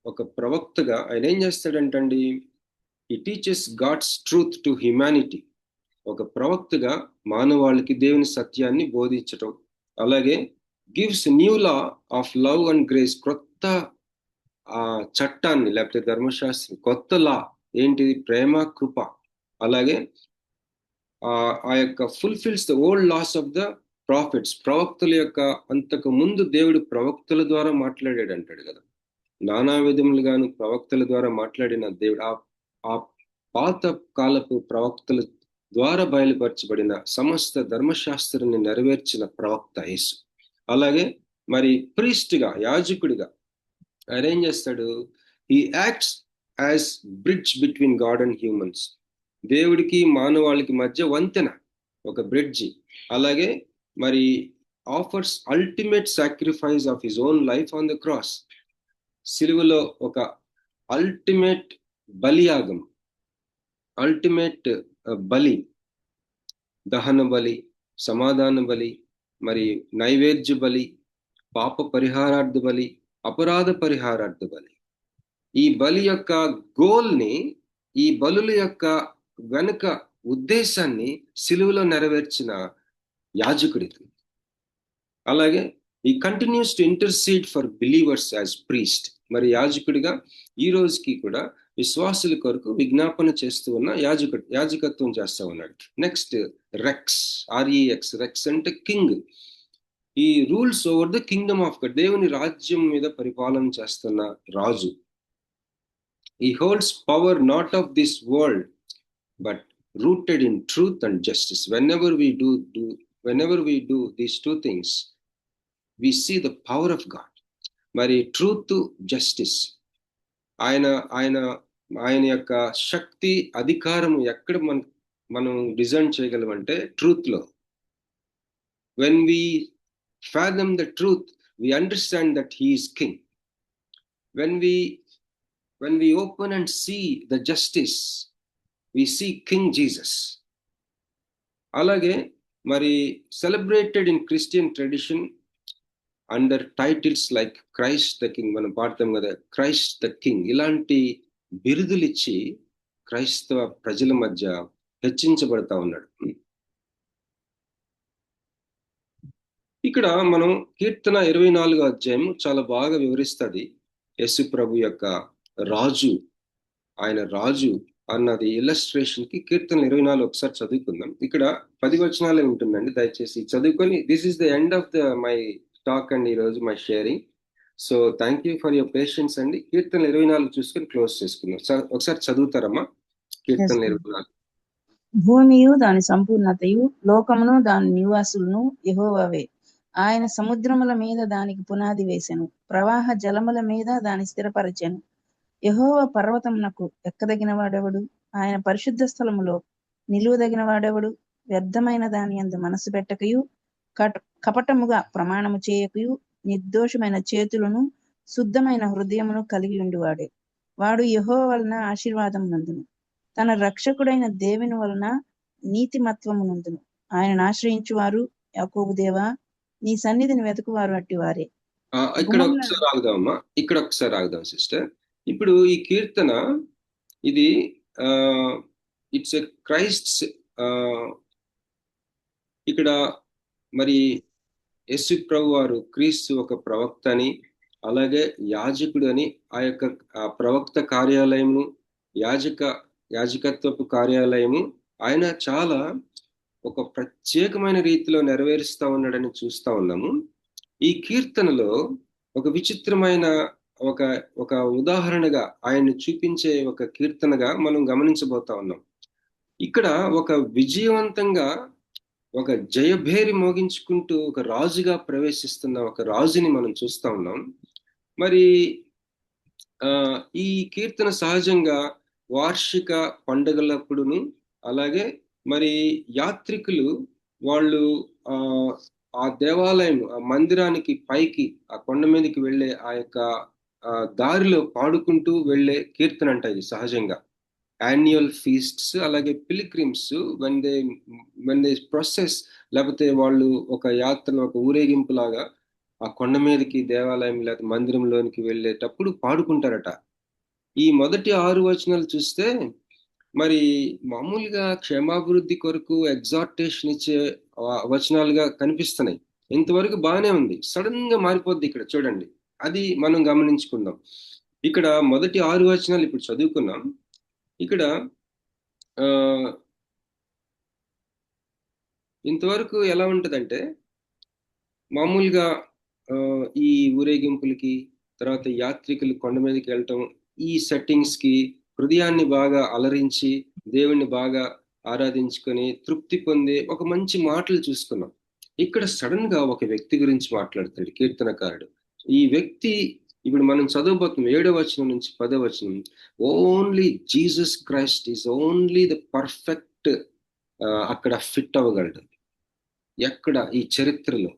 ఒక ప్రవక్తగా ఆయన ఏం చేస్తాడంటండి, he teaches God's truth to humanity. ఒక ప్రవక్తగా మానవాళికి దేవుని సత్యాన్ని బోధించటం, అలాగే gives new law of love and grace, కొత్త చట్టాన్ని లేకపోతే ధర్మశాస్త్రం, కొత్త లా ఏంటిది, ప్రేమ కృప. అలాగే ఆ యొక్క fulfils the old laws of the prophets, ప్రవక్తల యొక్క అంతకు ముందు దేవుడు ప్రవక్తల ద్వారా మాట్లాడాడు అంటాడు కదా. నానా విధములుగాను ప్రవక్తల ద్వారా మాట్లాడిన దేవుడు ఆ పాత కాలపు ప్రవక్తల ద్వారా బయలుపరచబడిన సమస్త ధర్మశాస్త్రాన్ని నెరవేర్చిన ప్రవక్త యేసు. అలాగే మరి ప్రీస్ట్గా, యాజకుడిగా ఆయన ఏం చేస్తాడు, he acts as bridge between God and humans. దేవుడికి మానవాళికి మధ్య వంతెన, ఒక బ్రిడ్జి. అలాగే మరి offers ultimate sacrifice of his own life on the cross. సిలువలో ఒక అల్టిమేట్ బలియాగం, అల్టిమేట్ బలి, దహన బలి, సమాధాన బలి, మరి నైవేద్య బలి, పాప పరిహారార్థ బలి, అపరాధ పరిహారార్థ బలి. ఈ బలి యొక్క గోల్ని, ఈ బలుల యొక్క వెనుక ఉద్దేశాన్ని సిలువలో నెరవేర్చిన యాజకుడి. అలాగే ఈ continues to intercede for believers as priest. మరి యాజకుడిగా ఈ రోజుకి కూడా విశ్వాసుల కొరకు విజ్ఞాపన చేస్తూ ఉన్న యాజకత్వం చేస్తూ ఉన్నాడు. Next rex, REX. రెక్స్ అంటే కింగ్. ఈ rules over the Kingdom of God, దేవుని రాజ్యం మీద పరిపాలన చేస్తున్న రాజు. He holds power not of this world, but rooted in truth and justice. Whenever we do these 2 things, we see the power of God. మరి truth, justice, ఆయన యొక్క శక్తి, అధికారం ఎక్కడ మనం డిజైన్ చేయగలమంటే ట్రూత్ లో. when we fathom the truth, we understand that he is king. when we open and see the justice, we see King Jesus. అలాగే మరి celebrated in Christian tradition under titles like Christ the King. మనం పాడతాం కదా, Christ the King. ఇలాంటి బిరుదులు ఇచ్చి క్రైస్తవ ప్రజల మధ్య హెచ్చించబడతా ఉన్నాడు. ఇక్కడ మనం కీర్తన 24వ అధ్యాయం చాలా బాగా వివరిస్తుంది యేసు ప్రభు యొక్క రాజు, ఆయన రాజు అన్నది ఇల్లస్ట్రేషన్ కి. కీర్తన 24 ఒకసారి చదువుకుందాం. ఇక్కడ 10 వచనాలే ఉంటుందండి, దయచేసి చదువుకొని. This is the end of my talk అండి, ఈరోజు my sharing. So thank you for your patience అండి. కీర్తన 24 చూసుకొని క్లోజ్ చేసుకుందాం. ఒకసారి చదువుతారమ్మా కీర్తన 24. భూమియు దాని సంపూర్ణతయు, లోకమును దాని నివాసులను యెహోవావే. ఆయన సముద్రముల మీద దానికి పునాది వేసెను, ప్రవాహ జలముల మీద దాని స్థిరపరచెను. యెహోవా పర్వతమునకు ఎక్కదగిన వాడెవడు? ఆయన పరిశుద్ధ స్థలములో నిలువదగిన వాడెవడు? వ్యర్థమైన దాని యందు మనసు పెట్టకయు, కపటముగా ప్రమాణము చేయకయు, నిర్దోషమైన చేతులను శుద్ధమైన హృదయమును కలిగి ఉండివాడే. వాడు యెహోవా వలన ఆశీర్వాదం నందును, తన రక్షకుడైన దేవుని వలన నీతిమత్వము నందును. ఆయనను ఆశ్రయించువారు యాకోబు దేవా, నీ సన్నిధిని వెతుకువారు అట్టివారే. ఇక్కడ ఒకసారి ఆగుదాం సిస్టర్. ఇప్పుడు ఈ కీర్తన, ఇది ఇట్స్ ఎ క్రైస్ట్. ఇక్కడ మరి యేసు ప్రభు వారు క్రీస్తు ఒక ప్రవక్త అని, అలాగే యాజకుడు అని, ఆ యొక్క ప్రవక్త కార్యాలయము, యాజకత్వపు కార్యాలయము ఆయన చాలా ఒక ప్రత్యేకమైన రీతిలో నెరవేరుస్తా ఉన్నాడని చూస్తా ఉన్నాము. ఈ కీర్తనలో ఒక విచిత్రమైన ఒక ఉదాహరణగా ఆయన్ని చూపించే ఒక కీర్తనగా మనం గమనించబోతా ఉన్నాం. ఇక్కడ ఒక విజయవంతంగా ఒక జయభేరి మోగించుకుంటూ ఒక రాజుగా ప్రవేశిస్తున్న ఒక రాజుని మనం చూస్తా ఉన్నాం. మరి ఈ కీర్తన సహజంగా వార్షిక పండుగలప్పుడును, అలాగే మరి యాత్రికులు వాళ్ళు ఆ దేవాలయం, ఆ మందిరానికి పైకి, ఆ కొండ మీదకి వెళ్ళే ఆ యొక్క దారిలో పాడుకుంటూ వెళ్ళే కీర్తన అంట ఇది సహజంగా. యాన్యువల్ ఫీస్ట్స్, అలాగే పిలిగ్రిమ్స్ వెన్ దే ప్రొసెస్, లేకపోతే వాళ్ళు ఒక యాత్ర, ఒక ఊరేగింపు లాగా ఆ కొండ మీదకి, దేవాలయం లేకపోతే మందిరంలోనికి వెళ్ళేటప్పుడు పాడుకుంటారట. ఈ మొదటి 6 వచనాలు చూస్తే మరి మామూలుగా క్షేమాభివృద్ధి కొరకు ఎగ్జార్టేషన్ ఇచ్చే వచనాలుగా కనిపిస్తున్నాయి. ఇంతవరకు బాగానే ఉంది. సడన్ గా మారిపోద్ది ఇక్కడ చూడండి. అది మనం గమనించుకుందాం. ఇక్కడ మొదటి 6 వచనాలు ఇప్పుడు చదువుకున్నాం. ఇక్కడ ఇంతవరకు ఎలా ఉంటదంటే, మామూలుగా ఈ ఊరేగింపులకి, తర్వాత యాత్రికులు కొండ మీదకి వెళ్ళటం, ఈ సెట్టింగ్స్ కి హృదయాన్ని బాగా అలరించి దేవుణ్ణి బాగా ఆరాధించుకొని తృప్తి పొందే ఒక మంచి మాటలు చూసుకున్నాం. ఇక్కడ సడన్ గా ఒక వ్యక్తి గురించి మాట్లాడతాడు కీర్తనకారుడు. ఈ వ్యక్తి ఇప్పుడు మనం చదవబోతున్నాం 7వ వచనం నుంచి 10వ వచనం. Only Jesus Christ is only the perfect అక్కడ ఫిట్ అవ్వగలడు. ఎక్కడ ఈ చరిత్రలో,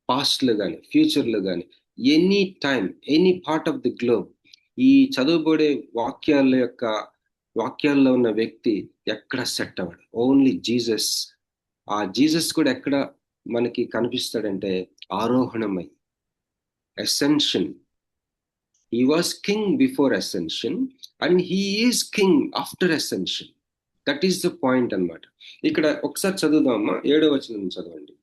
పాస్ట్ లో కానీ ఫ్యూచర్ లో కానీ, any time, any part of the globe, ఈ చదువుబడే వాక్యాల్లో ఉన్న వ్యక్తి ఎక్కడ సెట్ అవ్వడు. Only Jesus. ఆ జీసస్ కూడా ఎక్కడ మనకి కనిపిస్తాడంటే ఆరోహణమై, ascension. He was king before ascension and he is king after ascension. That is the point అన్నమాట. ఇక్కడ ఒకసారి చదువుదామమ్మా, 7వ వచనం చదవండి.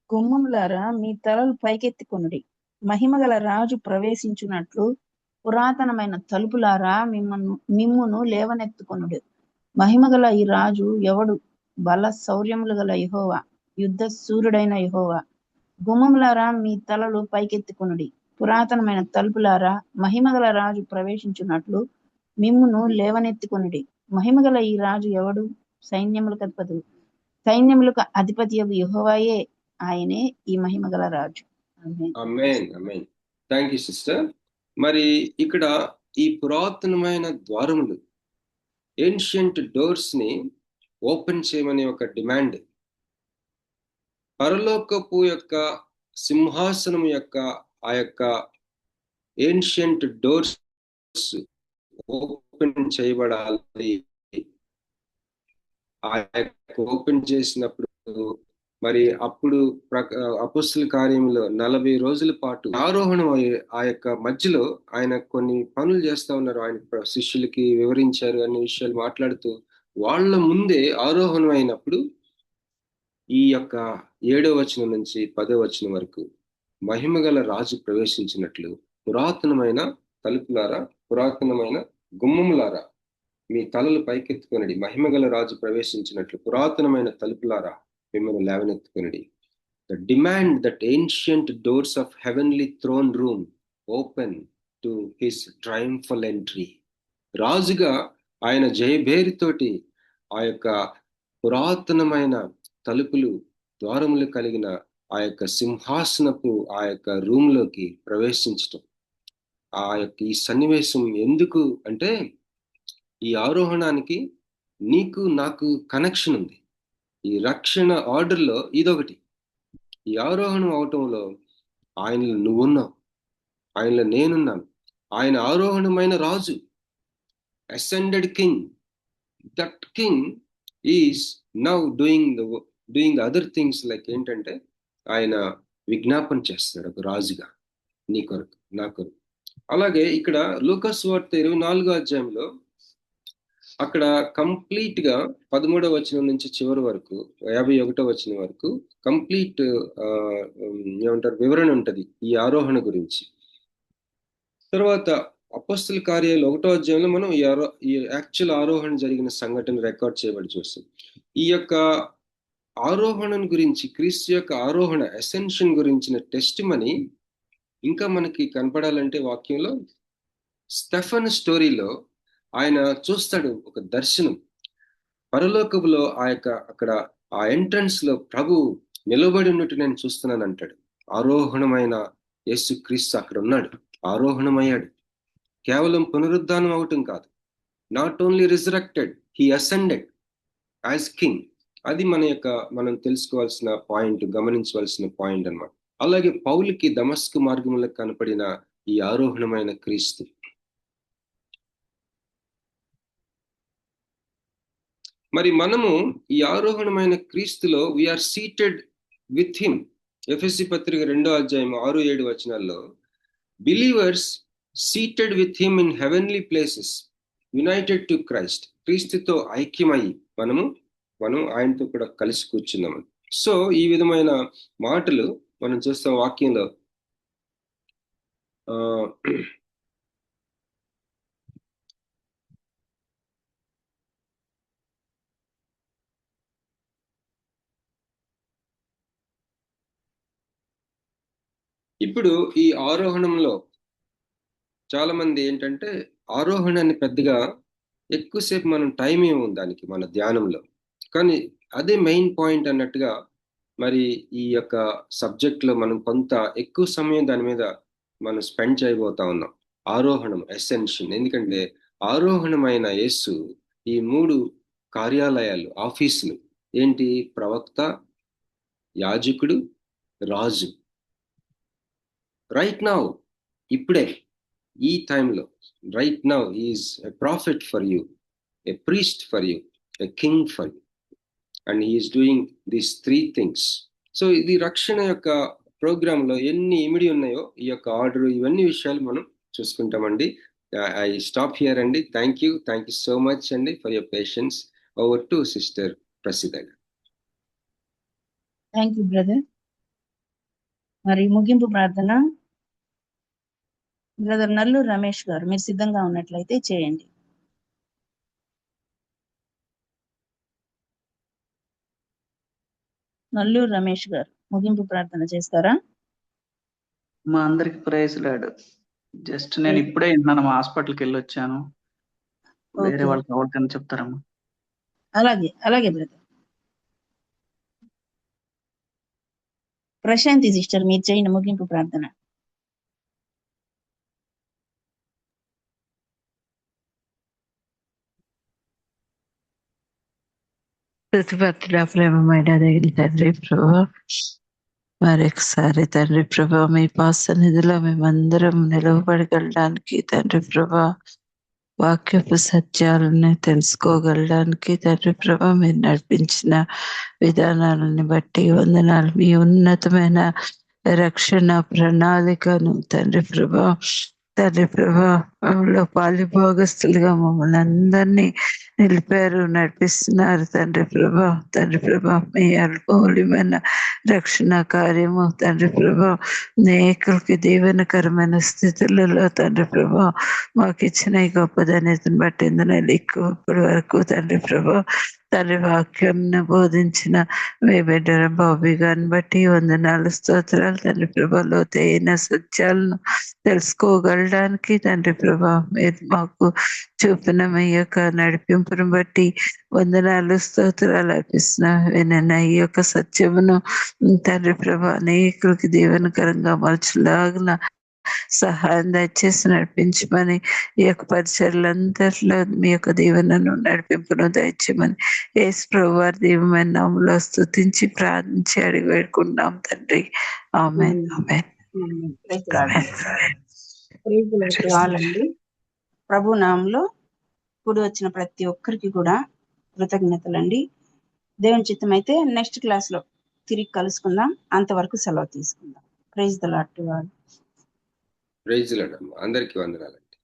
గుమ్మములారా మీ తలలు పైకెత్తుకొనుడి, మహిమగల రాజు ప్రవేశించున్నట్లు పురాతనమైన తలుపులారా మిమ్మును లేవనెత్తుకొనుడు. మహిమగల ఈ రాజు ఎవడు? బల శౌర్యములు గల యెహోవా, యుద్ధ సూర్యుడైన యెహోవా. గుమ్మములారా మీ తలలు పైకెత్తుకొనుడి, పురాతనమైన తలుపులారా మహిమగల రాజు ప్రవేశించున్నట్లు మిమ్మును లేవనెత్తుకొనుడి. మహిమగల ఈ రాజు ఎవడు? సైన్యములకు అధిపతి యెహోవాయే, ఆయనే ఈ మహిమగల రాజు. ఆమేన్, ఆమేన్. Thank you sister. మరి ఇక్కడ ఈ పురాతనమైన ద్వారములు, ఏన్షియంట్ డోర్స్ ని ఓపెన్ చేయమనే ఒక డిమాండ్, పరలోకపు యొక్క సింహాసనం యొక్క ఆ యొక్క ఏన్షియంట్ డోర్స్ ఓపెన్ చేయబడాలి. ఆ యొక్క ఓపెన్ చేసినప్పుడు మరి అప్పుడు అపొస్తలుల కార్యంలో 40 రోజుల పాటు ఆరోహణం ఆ యొక్క మధ్యలో ఆయన కొన్ని పనులు చేస్తా ఉన్నారు. ఆయన శిష్యులకి వివరించారు అనే విషయాలు మాట్లాడుతూ వాళ్ళ ముందే ఆరోహణం అయినప్పుడు ఈ యొక్క 7వ వచనం నుంచి 10వ వచనం వరకు మహిమగల రాజు ప్రవేశించినట్లు పురాతనమైన తలుపులారా, పురాతనమైన గుమ్మములారా మీ తలలు పైకెత్తుకొనడి, మహిమగల రాజు ప్రవేశించినట్లు పురాతనమైన తలుపులారా మిమ్మల్ని లేవనెత్తుకొనడి. The demand that ancient doors of heavenly throne room open to his triumphal entry. రాజుగా ఆయన జయభేరితోటి ఆ యొక్క పురాతనమైన తలుపులు, ద్వారములు కలిగిన ఆ యొక్క సింహాసనపు ఆ యొక్క రూమ్ లోకి ప్రవేశించటం. ఆ యొక్క ఈ సన్నివేశం ఎందుకు అంటే, ఈ ఆరోహణానికి నీకు నాకు కనెక్షన్ ఉంది. ఈ రక్షణ ఆర్డర్లో ఇదొకటి. ఈ ఆరోహణం అవటంలో ఆయనలో నువ్వున్నావు, ఆయనలో నేనున్నాను. ఆయన ఆరోహణమైన రాజు, ascended king. That king is now doing other things, like ఏంటంటే ఆయన విజ్ఞాపన చేస్తాడు ఒక రాజుగా నీ కొరకు, నా కొరకు. అలాగే ఇక్కడ లూకా సువార్త 24వ అధ్యాయంలో అక్కడ కంప్లీట్ గా 13వ వచనం నుంచి చివరి వరకు 51వ వచనం వరకు కంప్లీట్ ఏమంటారు వివరణ ఉంటది ఈ ఆరోహణ గురించి. తర్వాత అపొస్తలుల కార్యాలు 1వ అధ్యాయంలో మనం ఈ యాక్చువల్ ఆరోహణ జరిగిన సంఘటన రికార్డ్ చేయబడి చూస్తాం. ఈ యొక్క ఆరోహణం గురించి, క్రీస్తు యొక్క ఆరోహణ, అసెన్షన్ గురించిన టెస్టిమనీ ఇంకా మనకి కనపడాలంటే వాక్యంలో స్టెఫన్ స్టోరీలో ఆయన చూస్తాడు ఒక దర్శనం. పరలోకములో ఆ యొక్క అక్కడ ఆ ఎంట్రన్స్ లో ప్రభు నిలబడి ఉన్నట్టు నేను చూస్తున్నాను అంటాడు. ఆరోహణమైన యేసుక్రీస్తు అక్కడ ఉన్నాడు, ఆరోహణమయ్యాడు. కేవలం పునరుద్ధానం అవటం కాదు, not only resurrected, he ascended as king. అది మనం తెలుసుకోవాల్సిన పాయింట్, గమనించవలసిన పాయింట్ అన్నమాట. అలాగే పౌలుకి దమస్కు మార్గంలో కనపడిన ఈ ఆరోహణమైన క్రీస్తు, మరి మనము ఈ ఆరోహణమైన క్రీస్తులో వీఆర్ సీటెడ్ విత్ హిమ్. ఎఫెసీ పత్రిక 2వ అధ్యాయం 6-7 వచనాల్లో believers seated with him in heavenly places, United to Christ. క్రీస్తుతో ఐక్యమై మనం ఆయనతో కూడా కలిసి కూర్చున్నాము. సో ఈ విధమైన మాటలు మనం చూస్తాం వాక్యంలో. ఇప్పుడు ఈ ఆరోహణంలో చాలా మంది ఏంటంటే ఆరోహణాన్ని పెద్దగా ఎక్కువసేపు మనం టైం ఏమో దానికి మన ధ్యానంలో, కానీ అదే మెయిన్ పాయింట్ అన్నట్టుగా మరి ఈ యొక్క సబ్జెక్ట్ లో మనం కొంత ఎక్కువ సమయం దాని మీద మనం స్పెండ్ చేయబోతా ఉన్నాం. ఆరోహణం ఎసెన్షియల్. ఎందుకంటే ఆరోహణమైన యేసు ఈ 3 కార్యాలయాలు, ఆఫీసులు ఏంటి? ప్రవక్త, యాజకుడు, రాజు. రైట్ నౌ, ఇప్పుడే ఈ టైంలో, right now is a prophet for you, a priest for you, a king for you, and he is doing these 3 things. So ఇది రక్షణ యొక్క ప్రోగ్రామ్ లో ఎన్ని ఇమిడి ఉన్నాయో ఈ యొక్క ఆర్డర్, ఇవన్నీ విషయాలు మనం చూసుకుంటామండి. ఐ స్టాప్ హియర్ అండి. థ్యాంక్ యూ సో మచ్ అండి for your patience. Over to sister Prasiddha. Thank you brother. మరి ముగింపు ప్రార్థన బ్రదర్ నల్లూరు రమేష్ గారు, మీరు సిద్ధంగా ఉన్నట్లయితే చేయండి. నల్లూరు రమేష్ గారు ముగింపు ప్రార్థన చేస్తారా? మా అందరికి ప్రైజ్ లాడు. జస్ట్ నేను ఇప్పుడే వింటున్నాను, మా హాస్పిటల్కి వెళ్ళి వచ్చాను. వేరే వాళ్ళకి ఎవరికైనా చెప్తారమ్మా? అలాగే బ్రదర్. ప్రశాంతి సిస్టర్, మీరు చేయండి ముగింపు ప్రార్థన. ప్రతిపత్తుల ప్రేమమైన దేవుని తండ్రి ప్రభా, మరొకసారి తండ్రి ప్రభా మీ పాద సన్నిధిలో మేమందరం నిలవబడగలడానికి తండ్రి ప్రభా, వాక్యపు సత్యాలను తెలుసుకోగలడానికి తండ్రి ప్రభా మీరు నడిపించిన విధానాలను బట్టి వందనాలు. మీ ఉన్నతమైన రక్షణ ప్రణాళికను తండ్రి ప్రభాలో పాలిభాగస్తులుగా మమ్మల్ని అందరినీ నిలిపారు, నడిపిస్తున్నారు తండ్రి ప్రభా. మీ అద్భుతమైన రక్షణ కార్యము తండ్రి ప్రభా అనేకులకి దీవెనకరమైన స్థితులలో తండ్రి ప్రభా మాకు ఇచ్చిన ఈ గొప్ప ధన్యతను బట్టి ఇప్పటి వరకు తండ్రి ప్రభా వాక్యంను బోధించిన మీ బిడ్డ బాబీ గారిని బట్టి వందనాలు, స్తోత్రాలు తండ్రి ప్రభా. లోతైన సత్యాలను తెలుసుకోగలడానికి తండ్రి ప్రభా మీరు మాకు చూపిన మీ యొక్క నడిపింపును బట్టి వందనాలు, స్తోత్రాలు అర్పిస్తున్నా. వినైనా ఈ యొక్క సత్యమును తండ్రి ప్రభా అనేకులకి దీవెనకరంగా మలచులాగిన సహాయం దయచేసి నడిపించమని, ఈ యొక్క పరిచర్లందరిలో మీ యొక్క దీవెనను నడిపింపును దయచేయమని యేసు ప్రభు వారి దీవమైన నామములో స్తుతించి ప్రార్థించి అడిగి వేడుకుంటున్నాం తండ్రి. ఆమేన్. ప్రభు నామంలో కూడి వచ్చిన ప్రతి ఒక్కరికి కూడా కృతజ్ఞతలండి. దేవుని చిత్తం అయితే నెక్స్ట్ క్లాస్ లో తిరిగి కలుసుకుందాం. అంతవరకు సెలవు తీసుకుందాం. Praise the Lord to all. Praise the Lord. అందరికీ వందనాలండి.